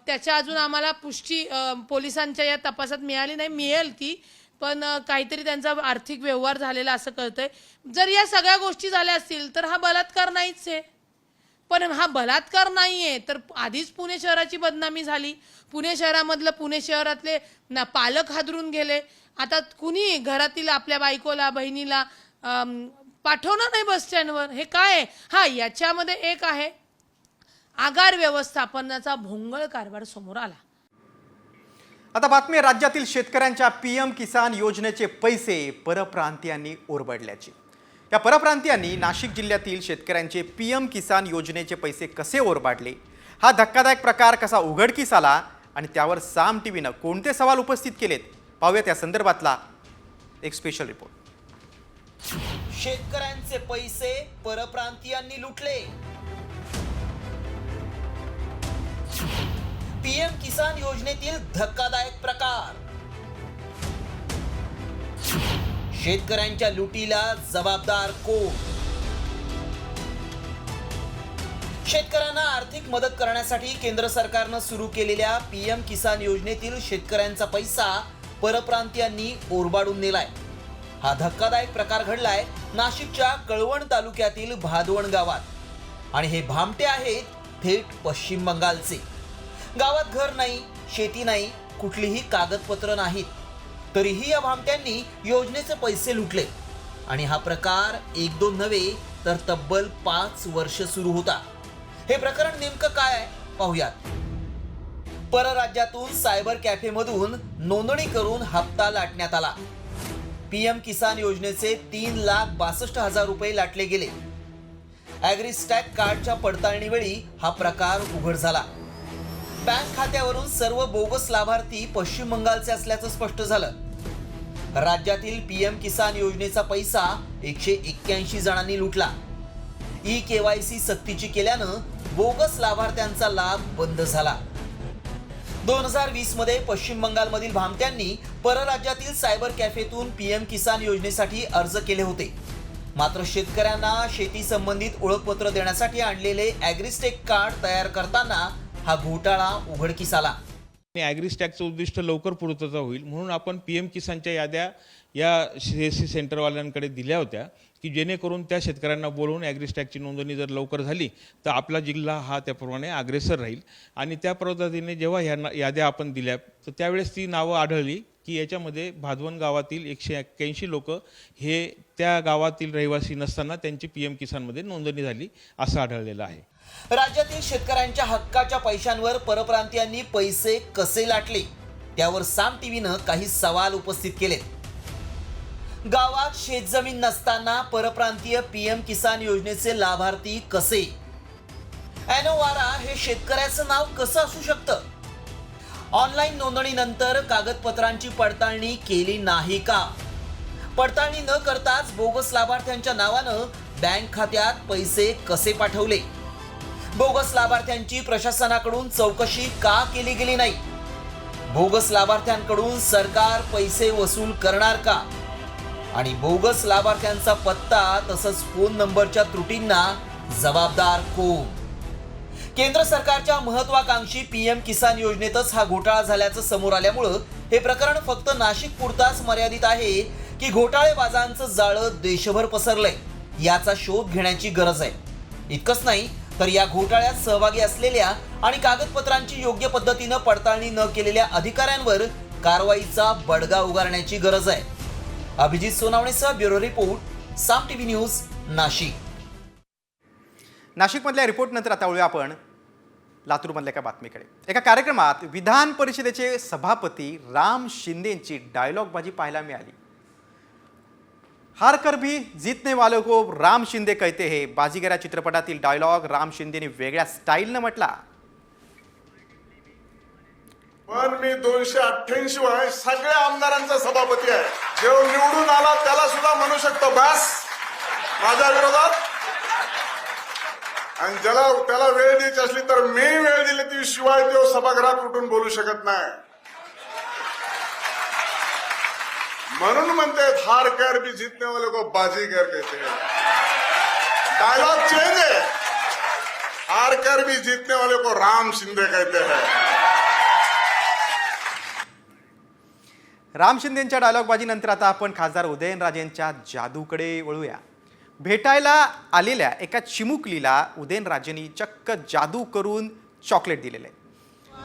त्याच्या अजून आम्हाला पुष्टी पोलिसांच्या या तपासात मिळाली नाही, मिळेल ती, पण काहीतरी त्यांचा आर्थिक व्यवहार झालेला असं कळतंय. जर या सगळ्या गोष्टी झाल्या असतील तर हा बलात्कार नाहीच आहे. पण हा बलात्कार नाहीये तर आधीच पुणे शहराची बदनामी झाली. पुणे शहरामधलं पुणे शहरातले पालक हादरून गेले. आता कुणी घरातील आपल्या बायकोला बहिणीला पाठवणार नाही बस स्टँडवर. हे काय आहे? हा, याच्यामध्ये एक आहे आगार व्यवस्थापनाचा भोंगळ कारभार समोर आला. आता बातमी राज्यातील शेतकऱ्यांच्या PM किसान योजनेचे पैसे परप्रांतीयांनी ओरबडल्याची. या परप्रांतीयांनी नाशिक जिल्ह्यातील शेतकऱ्यांचे PM किसान योजनेचे पैसे कसे ओरबाडले, हा धक्कादायक प्रकार कसा उघडकीस आला आणि त्यावर साम टीव्हीनं कोणते सवाल उपस्थित केलेत, पाहूयात या संदर्भातला एक स्पेशल रिपोर्ट. शेतकऱ्यांचे पैसे परप्रांतीयांनी लुटले. PM किसान योजनेतील धक्कादायक प्रकार. शेतकऱ्यांच्या लुटीला जबाबदार कोण? शेतकऱ्यांना आर्थिक मदत करण्यासाठी केंद्र सरकारनं सुरू केलेल्या PM किसान योजनेतील शेतकऱ्यांचा पैसा परप्रांतीयांनी ओरबाडून नेलाय. हा धक्कादायक प्रकार घडलाय नाशिकच्या कळवण तालुक्यातील भादवण गावात, आणि हे भामटे आहेत थेट पश्चिम बंगालचे. गावात घर नाही, शेती नाही, कुठलीही कागदपत्र नाहीत, तरीही या भामट्यांनी योजनेचे पैसे लुटले. आणि हा प्रकार 1-2 नव्हे तर तब्बल 5 वर्ष सुरू होता. हे प्रकरण नेमकं काय आहे पाहूयात. परराज्यातून सायबर कॅफेमधून नोंदणी करून हप्ता लाटण्यात आला. PM किसान योजनेचे 3,62,000 रुपये लाटले गेले. ॲग्रीस्टॅक कार्डच्या पडताळणीवेळी हा प्रकार उघड झाला. बँक खात्यावरून सर्व बोगस लाभार्थी पश्चिम बंगालचे असल्याचं स्पष्ट झालं. राज्यातील PM किसान योजनेचा पैसा 181 जणांनी लुटला. KYC सक्तीची केल्यानं बोगस लाभार्थ्यांचा लाभ बंद झाला. 2020 मध्ये पश्चिम बंगालमधील भामट्यांनी परराज्यातील सायबर कॅफेतून PM किसान योजनेसाठी अर्ज केले होते. मात्र शेतकऱ्यांना शेती संबंधित ओळखपत्र देण्यासाठी आणलेले ॲग्रीस्टेक कार्ड तयार करताना हा घोटाळा उघडकीस आला. ॲग्रीस्टॅकचं उद्दिष्ट लवकर पूर्तता होईल म्हणून आपण PM किसानच्या याद्या या CSC सेंटरवाल्यांकडे दिल्या होत्या, की जेणेकरून त्या शेतकऱ्यांना बोलवून ॲग्रीस्टॅकची नोंदणी जर लवकर झाली तर आपला जिल्हा हा त्याप्रमाणे अग्रेसर राहील. आणि त्या पद्धतीने जेव्हा ह्या याद्या आपण दिल्या तर त्यावेळेस ती नावं आढळली की याच्यामध्ये भादवण गावातील 181 लोक हे त्या गावातील रहिवासी नसताना त्यांची PM किसानमध्ये नोंदणी झाली असं आढळलेलं आहे. राज्यातील शेतकऱ्यांच्या हक्काच्या पैशांवर परप्रांतीयांनी पैसे कसे लाटले, त्यावर साम टीव्हीनं काही सवाल उपस्थित केले. गावात शेतजमीन नसताना परप्रांतीय PM किसान योजनेचे लाभार्थी कसे? एनोवारा हे शेतकऱ्याचं नाव कसं असू शकतं? ऑनलाईन नोंदणीनंतर कागदपत्रांची पडताळणी केली नाही का? पडताळणी न करताच बोगस लाभार्थ्यांच्या नावानं बँक खात्यात पैसे कसे पाठवले? बोगस लाभार्थ्यांची प्रशासनाकडून चौकशी का केली गेली नाही? बोगस लाभार्थ्यांकडून सरकार पैसे वसूल करणार का? आणि बोगस लाभार्थ्यांचा पत्ता तसंच फोन नंबरच्या त्रुटींना जबाबदार कोण? केंद्र सरकारच्या महत्वाकांक्षी PM किसान योजनेतच हा घोटाळा झाल्याचं समोर आल्यामुळं हे प्रकरण फक्त नाशिक पुरताच मर्यादित आहे की घोटाळेबाजांचं जाळं देशभर पसरलंय, याचा शोध घेण्याची गरज आहे. इतकंच नाही तर या घोटाळ्यात सहभागी असलेल्या आणि कागदपत्रांची योग्य पद्धतीनं पडताळणी न केलेल्या अधिकाऱ्यांवर कारवाईचा बडगा उगारण्याची गरज आहे. अभिजित सोनावणेसह ब्युरो रिपोर्ट, साम टीव्ही न्यूज, नाशिक. नाशिकमधल्या रिपोर्टनंतर आता वळूया आपण लातूरमधल्या एका बातमीकडे. एका कार्यक्रमात विधान परिषदेचे सभापती राम शिंदेंची डायलॉगबाजी पाहायला मिळाली. हार कर भी जीतने वालों को राम शिंदे कहते हैं, बाजीगर या चित्रपटातील डायलॉग राम शिंदेने वेगळ्या स्टाईलनं म्हटला. पण मी 288 आहे, सगळ्या आमदारांचा सभापती आहे. जो निवडून आला त्याला सुद्धा म्हणू शकतो बस माझ्या विरोधात, आणि ज्याला त्याला वेळ द्यायची असली तर मी वेळ दिली ती शिवाय तो सभागृहात उठून बोलू शकत नाही. म्हणून म्हणते हार कर भी जीतने वाले को बाजीगर कहते हैं. डायलॉग चेंज है, हार कर भी जीतने वाले को राम शिंदे कहते हैं. राम शिंदेंच्या डायलॉगबाजीनंतर आता आपण खासदार उदयनराजेंच्या जादूकडे वळूया. भेटायला आलेल्या एका चिमुकलीला उदयनराजेंनी चक्क जादू करून चॉकलेट दिलेले.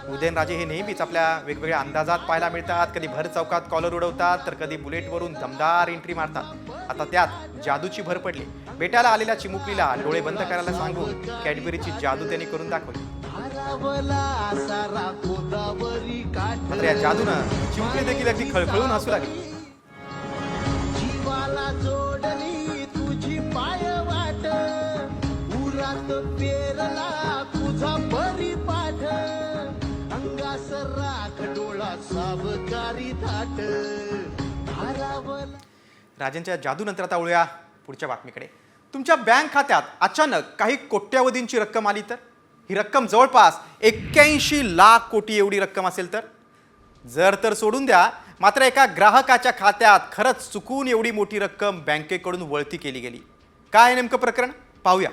उदयनराजे हे नेहमीच आपल्या वेगवेगळ्या अंदाजात पाहायला मिळतात. कधी भर चौकात कॉलर उडवतात तर कधी बुलेटवरून दमदार एंट्री मारतात. आता त्यात जादूची भर पडली. भेटायला आलेल्या चिमुकलीला डोळे बंद करायला सांगून कॅडबरीची जादू त्यांनी करून दाखवली. मात्र या जादूनं चिमुकली देखील अगदी खळखळून हसू लागली. राजेंच्या जादूनंतर आता वळूया पुढच्या बातमीकडे. तुमच्या बँक खात्यात अचानक काही कोट्यावधींची रक्कम आली तर? ही रक्कम जवळपास 81 लाख कोटी एवढी रक्कम असेल तर? जर तर सोडून द्या, मात्र एका ग्राहकाच्या खात्यात खरंच चुकून एवढी मोठी रक्कम बँकेकडून वळती केली गेली. काय नेमकं प्रकरण पाहूया.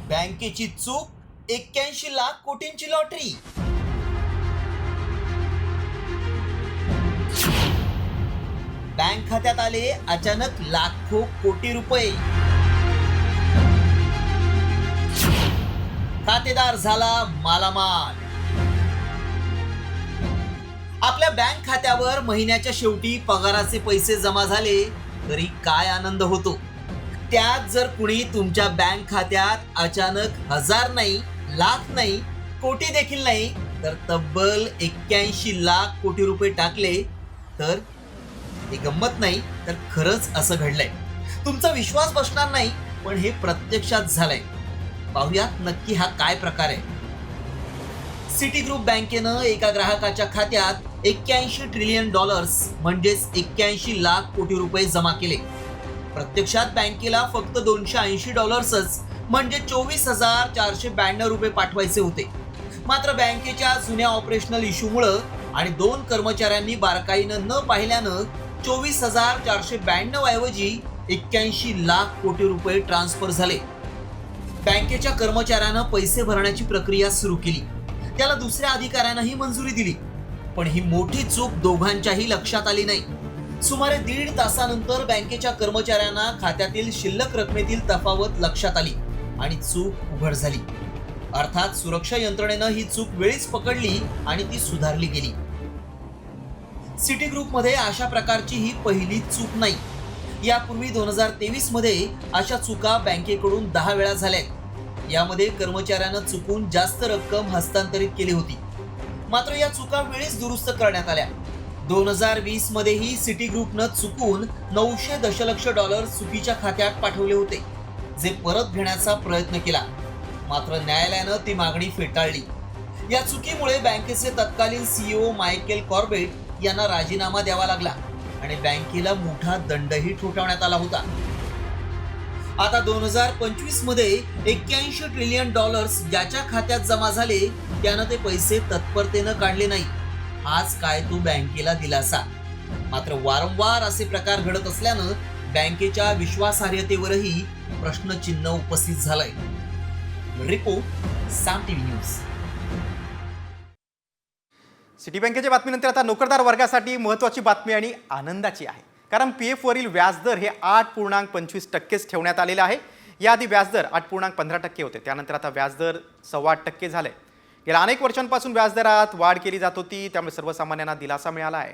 बँकेची चूक, 81 लाख कोटींची लॉटरी. बँक खात्यात आले अचानक लाखो कोटी रुपये. खातेदार झाला मालामाल. आपल्या बँक खात्यावर महिन्याच्या शेवटी पगाराचे पैसे जमा झाले तरी काय आनंद होतो. त्यात जर कुणी तुमच्या बँक खात्यात अचानक 1000 नाही, लाख नाही, कोटी देखील नाही तर तब्बल 81 लाख कोटी रुपये टाकले तर हे गंमत नाही तर खरंच असं घडलंय. तुमचा विश्वास बसणार नाही, पण हे प्रत्यक्षात झालंय. पाहुयात नक्की हा काय प्रकार आहे. सिटी ग्रुप बँकेनं एका ग्राहकाच्या खात्यात 81 ट्रिलियन डॉलर्स म्हणजेच 81 लाख कोटी रुपये जमा केले. प्रत्यक्षात बँकेला फक्त $280 म्हणजे 24,492 रुपये पाठवायचे होते. मात्र बँकेच्या जुन्या ऑपरेशनल इश्यूमुळे आणि 2 कर्मचाऱ्यांनी बारकाईनं न पाहिल्यानं 24,492 ऐवजी 81 लाख कोटी रुपये ट्रान्सफर झाले. बँकेच्या कर्मचाऱ्यानं पैसे भरण्याची प्रक्रिया सुरू केली. त्याला दुसऱ्या अधिकाऱ्यानंही मंजुरी दिली, पण ही मोठी चूक दोघांच्याही लक्षात आली नाही. सुमारे 1.5 तासानंतर बँकेच्या कर्मचाऱ्यांना खात्यातील शिल्लक रकमेतील तफावत लक्षात आली आणि चूक उघड झाली. अर्थात सुरक्षा यंत्रणेनं ही चूक वेळीच पकडली आणि ती सुधारली गेली. सिटी ग्रुपमध्ये अशा प्रकारची ही पहिली चूक नाही. यापूर्वी 2023 मध्ये अशा चुका बँकेकडून 10 वेळा झाल्या. यामध्ये कर्मचाऱ्यानं चुकून जास्त रक्कम हस्तांतरित केली होती. मात्र या चुका वेळीच दुरुस्त करण्यात आल्या. 2020 मध्येही सिटी ग्रुपनं चुकून 900 दशलक्ष डॉलर्स चुकीच्या खात्यात पाठवले होते, जे परत घेण्याचा प्रयत्न केला. मात्र न्यायालयानं ती मागणी फेटाळली. या चुकीमुळे बँकेचे तत्कालीन CEO मायकेल कॉर्बेट यांना राजीनामा द्यावा लागला आणि बँकेला मोठा दंडही ठोठावण्यात आला होता. आता 2025 मध्ये 81 ट्रिलियन डॉलर्स ज्याच्या खात्यात जमा झाले त्यानं ते पैसे तत्परतेनं काढले नाही. आज काय तो बँकेला दिलासा. मात्र वारंवार असे प्रकार घडत असल्यानं बँकेच्या विश्वासार्हतेवरही प्रश्नचिन्ह उपस्थित झालंय. रिपोर्ट साम टीव्ही न्यूज. सिटी बँकेच्या बातमीनंतर आता नोकरदार वर्गासाठी महत्त्वाची बातमी आणि आनंदाची आहे. कारण PF वरील व्याजदर हे 8.25% ठेवण्यात आलेले आहे. याआधी व्याजदर 8.15% होते. त्यानंतर आता व्याजदर 8.25% झाले. गेल्या अनेक वर्षांपासून व्याजदरात वाढ केली जात होती, त्यामुळे सर्वसामान्यांना दिलासा मिळाला आहे.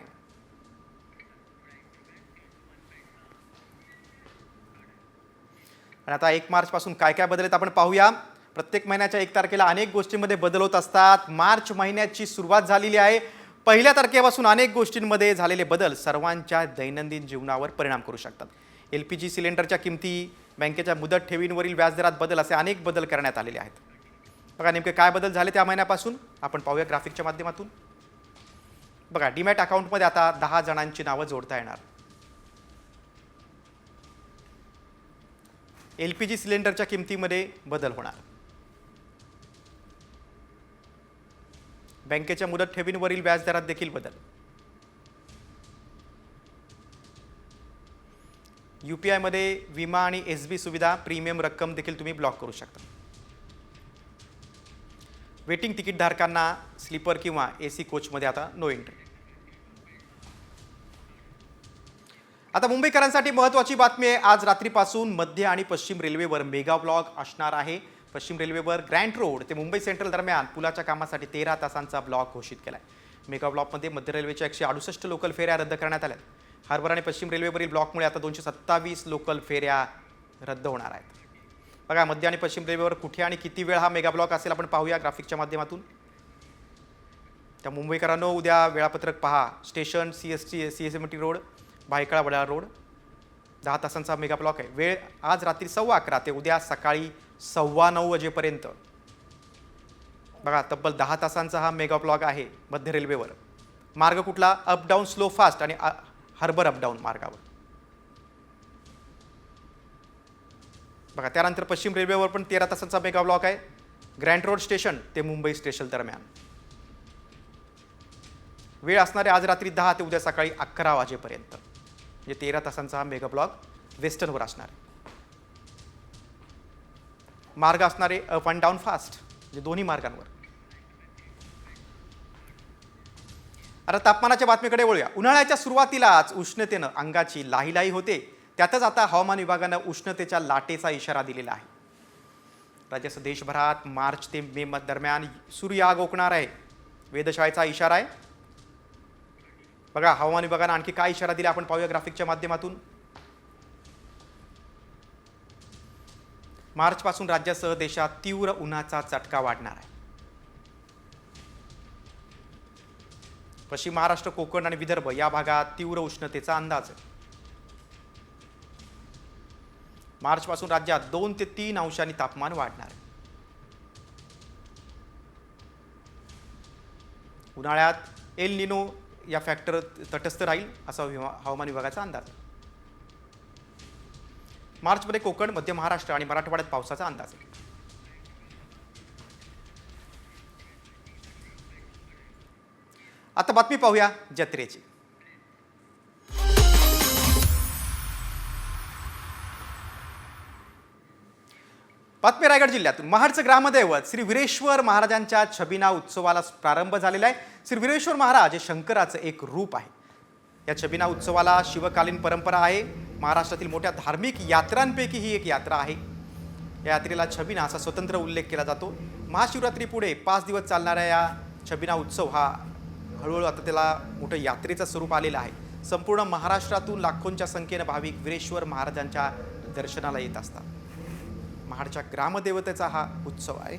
आणि आता 1 मार्चपासून काय काय बदल आहेत आपण पाहूया. प्रत्येक महिन्याच्या 1 तारखेला अनेक गोष्टींमध्ये बदल होत असतात. मार्च महिन्याची सुरुवात झालेली आहे. 1 तारखेपासून अनेक गोष्टींमध्ये झालेले बदल सर्वांच्या दैनंदिन जीवनावर परिणाम करू शकतात. LPG सिलेंडरच्या किमती, बँकेच्या मुदत ठेवींवरील व्याजदरात बदल असे अनेक बदल करण्यात आलेले आहेत. बघा नेमके काय बदल झाले त्या महिन्यापासून आपण पाहूया ग्राफिकच्या माध्यमातून. बघा डीमॅट अकाउंटमध्ये आता 10 जणांची नावं जोडता येणार. LPG सिलेंडरच्या किमतीमध्ये बदल होणार. बँकेच्या मुदत ठेवींवरील व्याजदरात देखील बदल. UPI मध्ये विमा आणि SB सुविधा प्रीमियम रक्कम देखील तुम्ही ब्लॉक करू शकता. वेटिंग तिकीट धारकांना स्लीपर किंवा AC कोचमध्ये आता नो एंट्री. आता मुंबईकरांसाठी महत्त्वाची बातमी आहे. आज रात्रीपासून मध्य आणि पश्चिम रेल्वेवर मेगा ब्लॉक असणार आहे. पश्चिम रेल्वेवर ग्रँट रोड ते मुंबई सेंट्रल दरम्यान पुलाच्या कामासाठी 13 तासांचा ब्लॉक घोषित केला आहे. मेगा ब्लॉकमध्ये मध्य रेल्वेच्या 168 लोकल फेऱ्या रद्द करण्यात आल्या. हार्बर आणि पश्चिम रेल्वेवरील ब्लॉकमुळे आता 227 लोकल फेऱ्या रद्द होणार आहेत. बघा मध्य आणि पश्चिम रेल्वेवर कुठे आणि किती वेळ हा मेगा ब्लॉक असेल आपण पाहूया ग्राफिकच्या माध्यमातून. त्या मुंबईकरांनो उद्या वेळापत्रक पहा. Station CSMT road, Byculla Wadala road 10 तासांचा मेगा ब्लॉक आहे. वेळ आज रात्री 11:15 ते उद्या सकाळी 9:15 वाजेपर्यंत. बघा तब्बल 10 तासांचा हा मेगा ब्लॉक आहे मध्य रेल्वेवर. मार्ग कुठला? अप डाऊन स्लो फास्ट आणि हार्बर अप डाऊन मार्गावर. बघा त्यानंतर पश्चिम रेल्वेवर पण 13 तासांचा मेगा ब्लॉक आहे. ग्रँट रोड स्टेशन ते मुंबई स्टेशन दरम्यान. वेळ असणारे आज रात्री 10 ते उद्या सकाळी 11 वाजेपर्यंत. म्हणजे 13 तासांचा हा मेगा ब्लॉक वेस्टर्नवर असणार आहे. मार्ग असणारे अप अँड डाऊन फास्ट म्हणजे दोन्ही मार्गांवर. आता तापमानाच्या बातमीकडे वळूया. उन्हाळ्याच्या सुरुवातीलाच उष्णतेनं अंगाची लाहीलाही होते. त्यातच आता हवामान विभागानं उष्णतेच्या लाटेचा इशारा दिलेला आहे. राज्यासह देशभरात मार्च ते मे दरम्यान सूर्यआग ओकणार आहे. वेधशाळेचा इशारा आहे. बघा हवामान विभागानं आणखी काय इशारा दिला आपण पाहूया ग्राफिकच्या माध्यमातून. मार्चपासून राज्यासह देशात तीव्र उन्हाचा चटका वाढणार आहे. पश्चिम महाराष्ट्र, कोकण आणि विदर्भ या भागात तीव्र उष्णतेचा अंदाज आहे. मार्चपासून राज्यात 2 ते 3 अंशांनी तापमान वाढणार आहे. उन्हाळ्यात एल निनो या फॅक्टर तटस्थ राहील असा हवामान विभागाचा अंदाज आहे. मार्चमध्ये कोकण, मध्य महाराष्ट्र आणि मराठवाड्यात पावसाचा अंदाज आहे. आता बातमी पाहूया जत्रेची. बातमी रायगड जिल्ह्यातून. महाडचं ग्रामदैवत श्री वीरेश्वर महाराजांच्या छबिना उत्सवाला प्रारंभ झालेला आहे. श्री वीरेश्वर महाराज हे शंकराचं एक रूप आहे. या छबिना उत्सवाला शिवकालीन परंपरा आहे. महाराष्ट्रातील मोठ्या धार्मिक यात्रांपैकी ही एक यात्रा आहे. या यात्रेला छबिना असा स्वतंत्र उल्लेख केला जातो. महाशिवरात्रीपुढे 5 दिवस चालणाऱ्या या छबिना उत्सव हा हळूहळू आता त्याला मोठं यात्रेचं स्वरूप आलेलं आहे. संपूर्ण महाराष्ट्रातून लाखोंच्या संख्येनं भाविक वीरेश्वर महाराजांच्या दर्शनाला येत असतात. महाडच्या ग्रामदेवतेचा हा उत्सव आहे.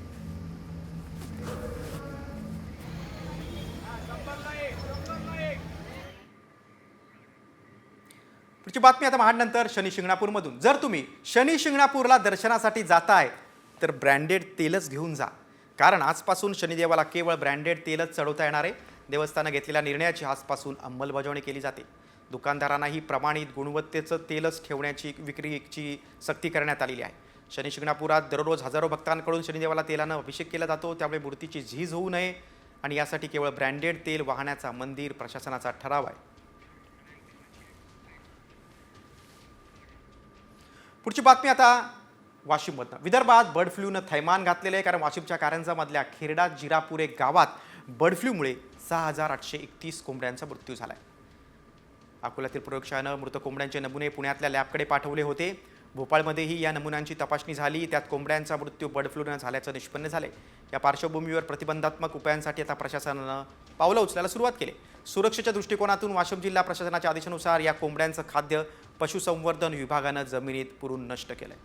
पुढची बातमी आता महाडनंतर शनी शिंगणापूरमधून. जर तुम्ही शनी शिंगणापूरला दर्शनासाठी जाताय तर ब्रँडेड तेलच घेऊन जा. कारण आजपासून शनिदेवाला केवळ ब्रँडेड तेलच चढवता येणार आहे. देवस्थानं घेतलेल्या निर्णयाची आजपासून अंमलबजावणी केली जाते. दुकानदारांनाही प्रमाणित गुणवत्तेचं तेलच ठेवण्याची विक्रीची सक्ती करण्यात आलेली आहे. शनी शिंगणापुरात दररोज हजारो भक्तांकडून शनिदेवाला तेलानं अभिषेक केला जातो. त्यामुळे मूर्तीची झीज होऊ नये आणि यासाठी केवळ ब्रँडेड तेल वाहण्याचा मंदिर प्रशासनाचा ठराव आहे. पुढची बातमी आता वाशिममधनं. विदर्भात बर्ड फ्लूनं थैमान घातलेलं आहे. कारण वाशिमच्या कारंजामधल्या खेरडा जिरापुरे गावात बर्ड फ्लूमुळे 6,831 कोंबड्यांचा मृत्यू झाला आहे. अकोल्यातील प्रयोगशाळेनं मृत कोंबड्यांचे नमुने पुण्यातल्या लॅबकडे पाठवले होते. भोपाळमध्येही या नमुन्यांची तपासणी झाली. त्यात कोंबड्यांचा मृत्यू बर्ड फ्लूनं झाल्याचं निष्पन्न झाले. या पार्श्वभूमीवर प्रतिबंधात्मक उपायांसाठी आता प्रशासनानं पावलं उचलायला सुरुवात केली. सुरक्षेच्या दृष्टिकोनातून वाशिम जिल्हा प्रशासनाच्या आदेशानुसार या कोंबड्यांचं खाद्य पशुसंवर्धन विभागानं जमिनीत पुरून नष्ट केलंय.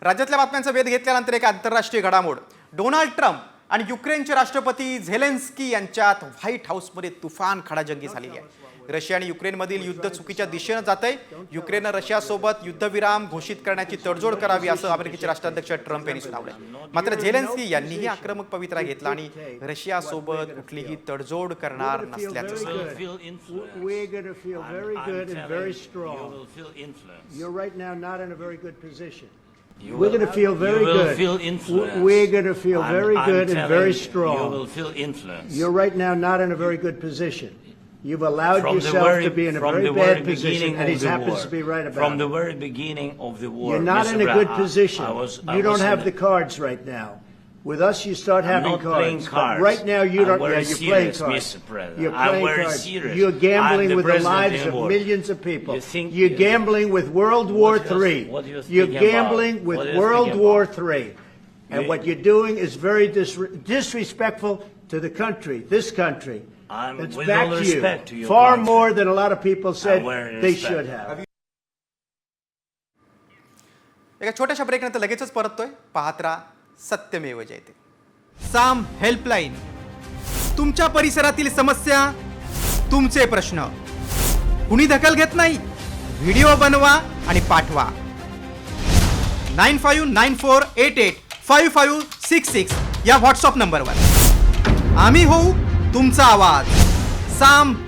राज्यातल्या बातम्यांचा वेध घेतल्यानंतर एक आंतरराष्ट्रीय घडामोड. डोनाल्ड ट्रम्प आणि युक्रेनचे राष्ट्रपती झेलेन्स्की यांच्यात व्हाईट हाऊसमध्ये तुफान खडाजंगी झालेली आहे. रशिया आणि युक्रेनमधील युद्ध चुकीच्या दिशेनं जात आहे. युक्रेननं रशियासोबत युद्धविराम घोषित करण्याची तडजोड करावी असं अमेरिकेचे राष्ट्राध्यक्ष ट्रम्प यांनी सुनावलंय. मात्र झेलेन्स्की यांनीही आक्रमक पवित्रा घेतला आणि रशियासोबत कुठलीही तडजोड करणार नसल्याचं We're going to feel very good. We're going to feel very good and very strong. You will feel influence. You're right now not in a very good position. You've allowed yourself to be in a very bad position, and he happens to be right about it. From the very beginning of the war, You're not in a good position. You don't have the cards right now. With us, you start having not playing cards. cards. Right now, you don't. I'm Yeah, you're serious, playing cards. Mr. President. You're I'm playing very cards. serious. You're gambling I'm the with the president lives of of the world. millions of people. You think You're gambling with World War III. what you're You're speaking gambling about? with What you're World speaking War about? III. And what you're doing is very disrespectful to the country, this country. I'm It's with back all to you. respect to your Far country. more than a lot of people said very they respect. should have. एका छोट्याशा ब्रेकनंतर लगेचच परततोय. पाहत राहा सत्यमेव जयते. साम helpline. तुमच्या परिसरातील समस्या, तुमचे प्रश्न कुणी दखल घेत नाही. व्हिडिओ बनवा आणि पाठवा 9594885566 या व्हॉट्सअप नंबरवर. आम्ही होऊ तुमचा आवाज. साम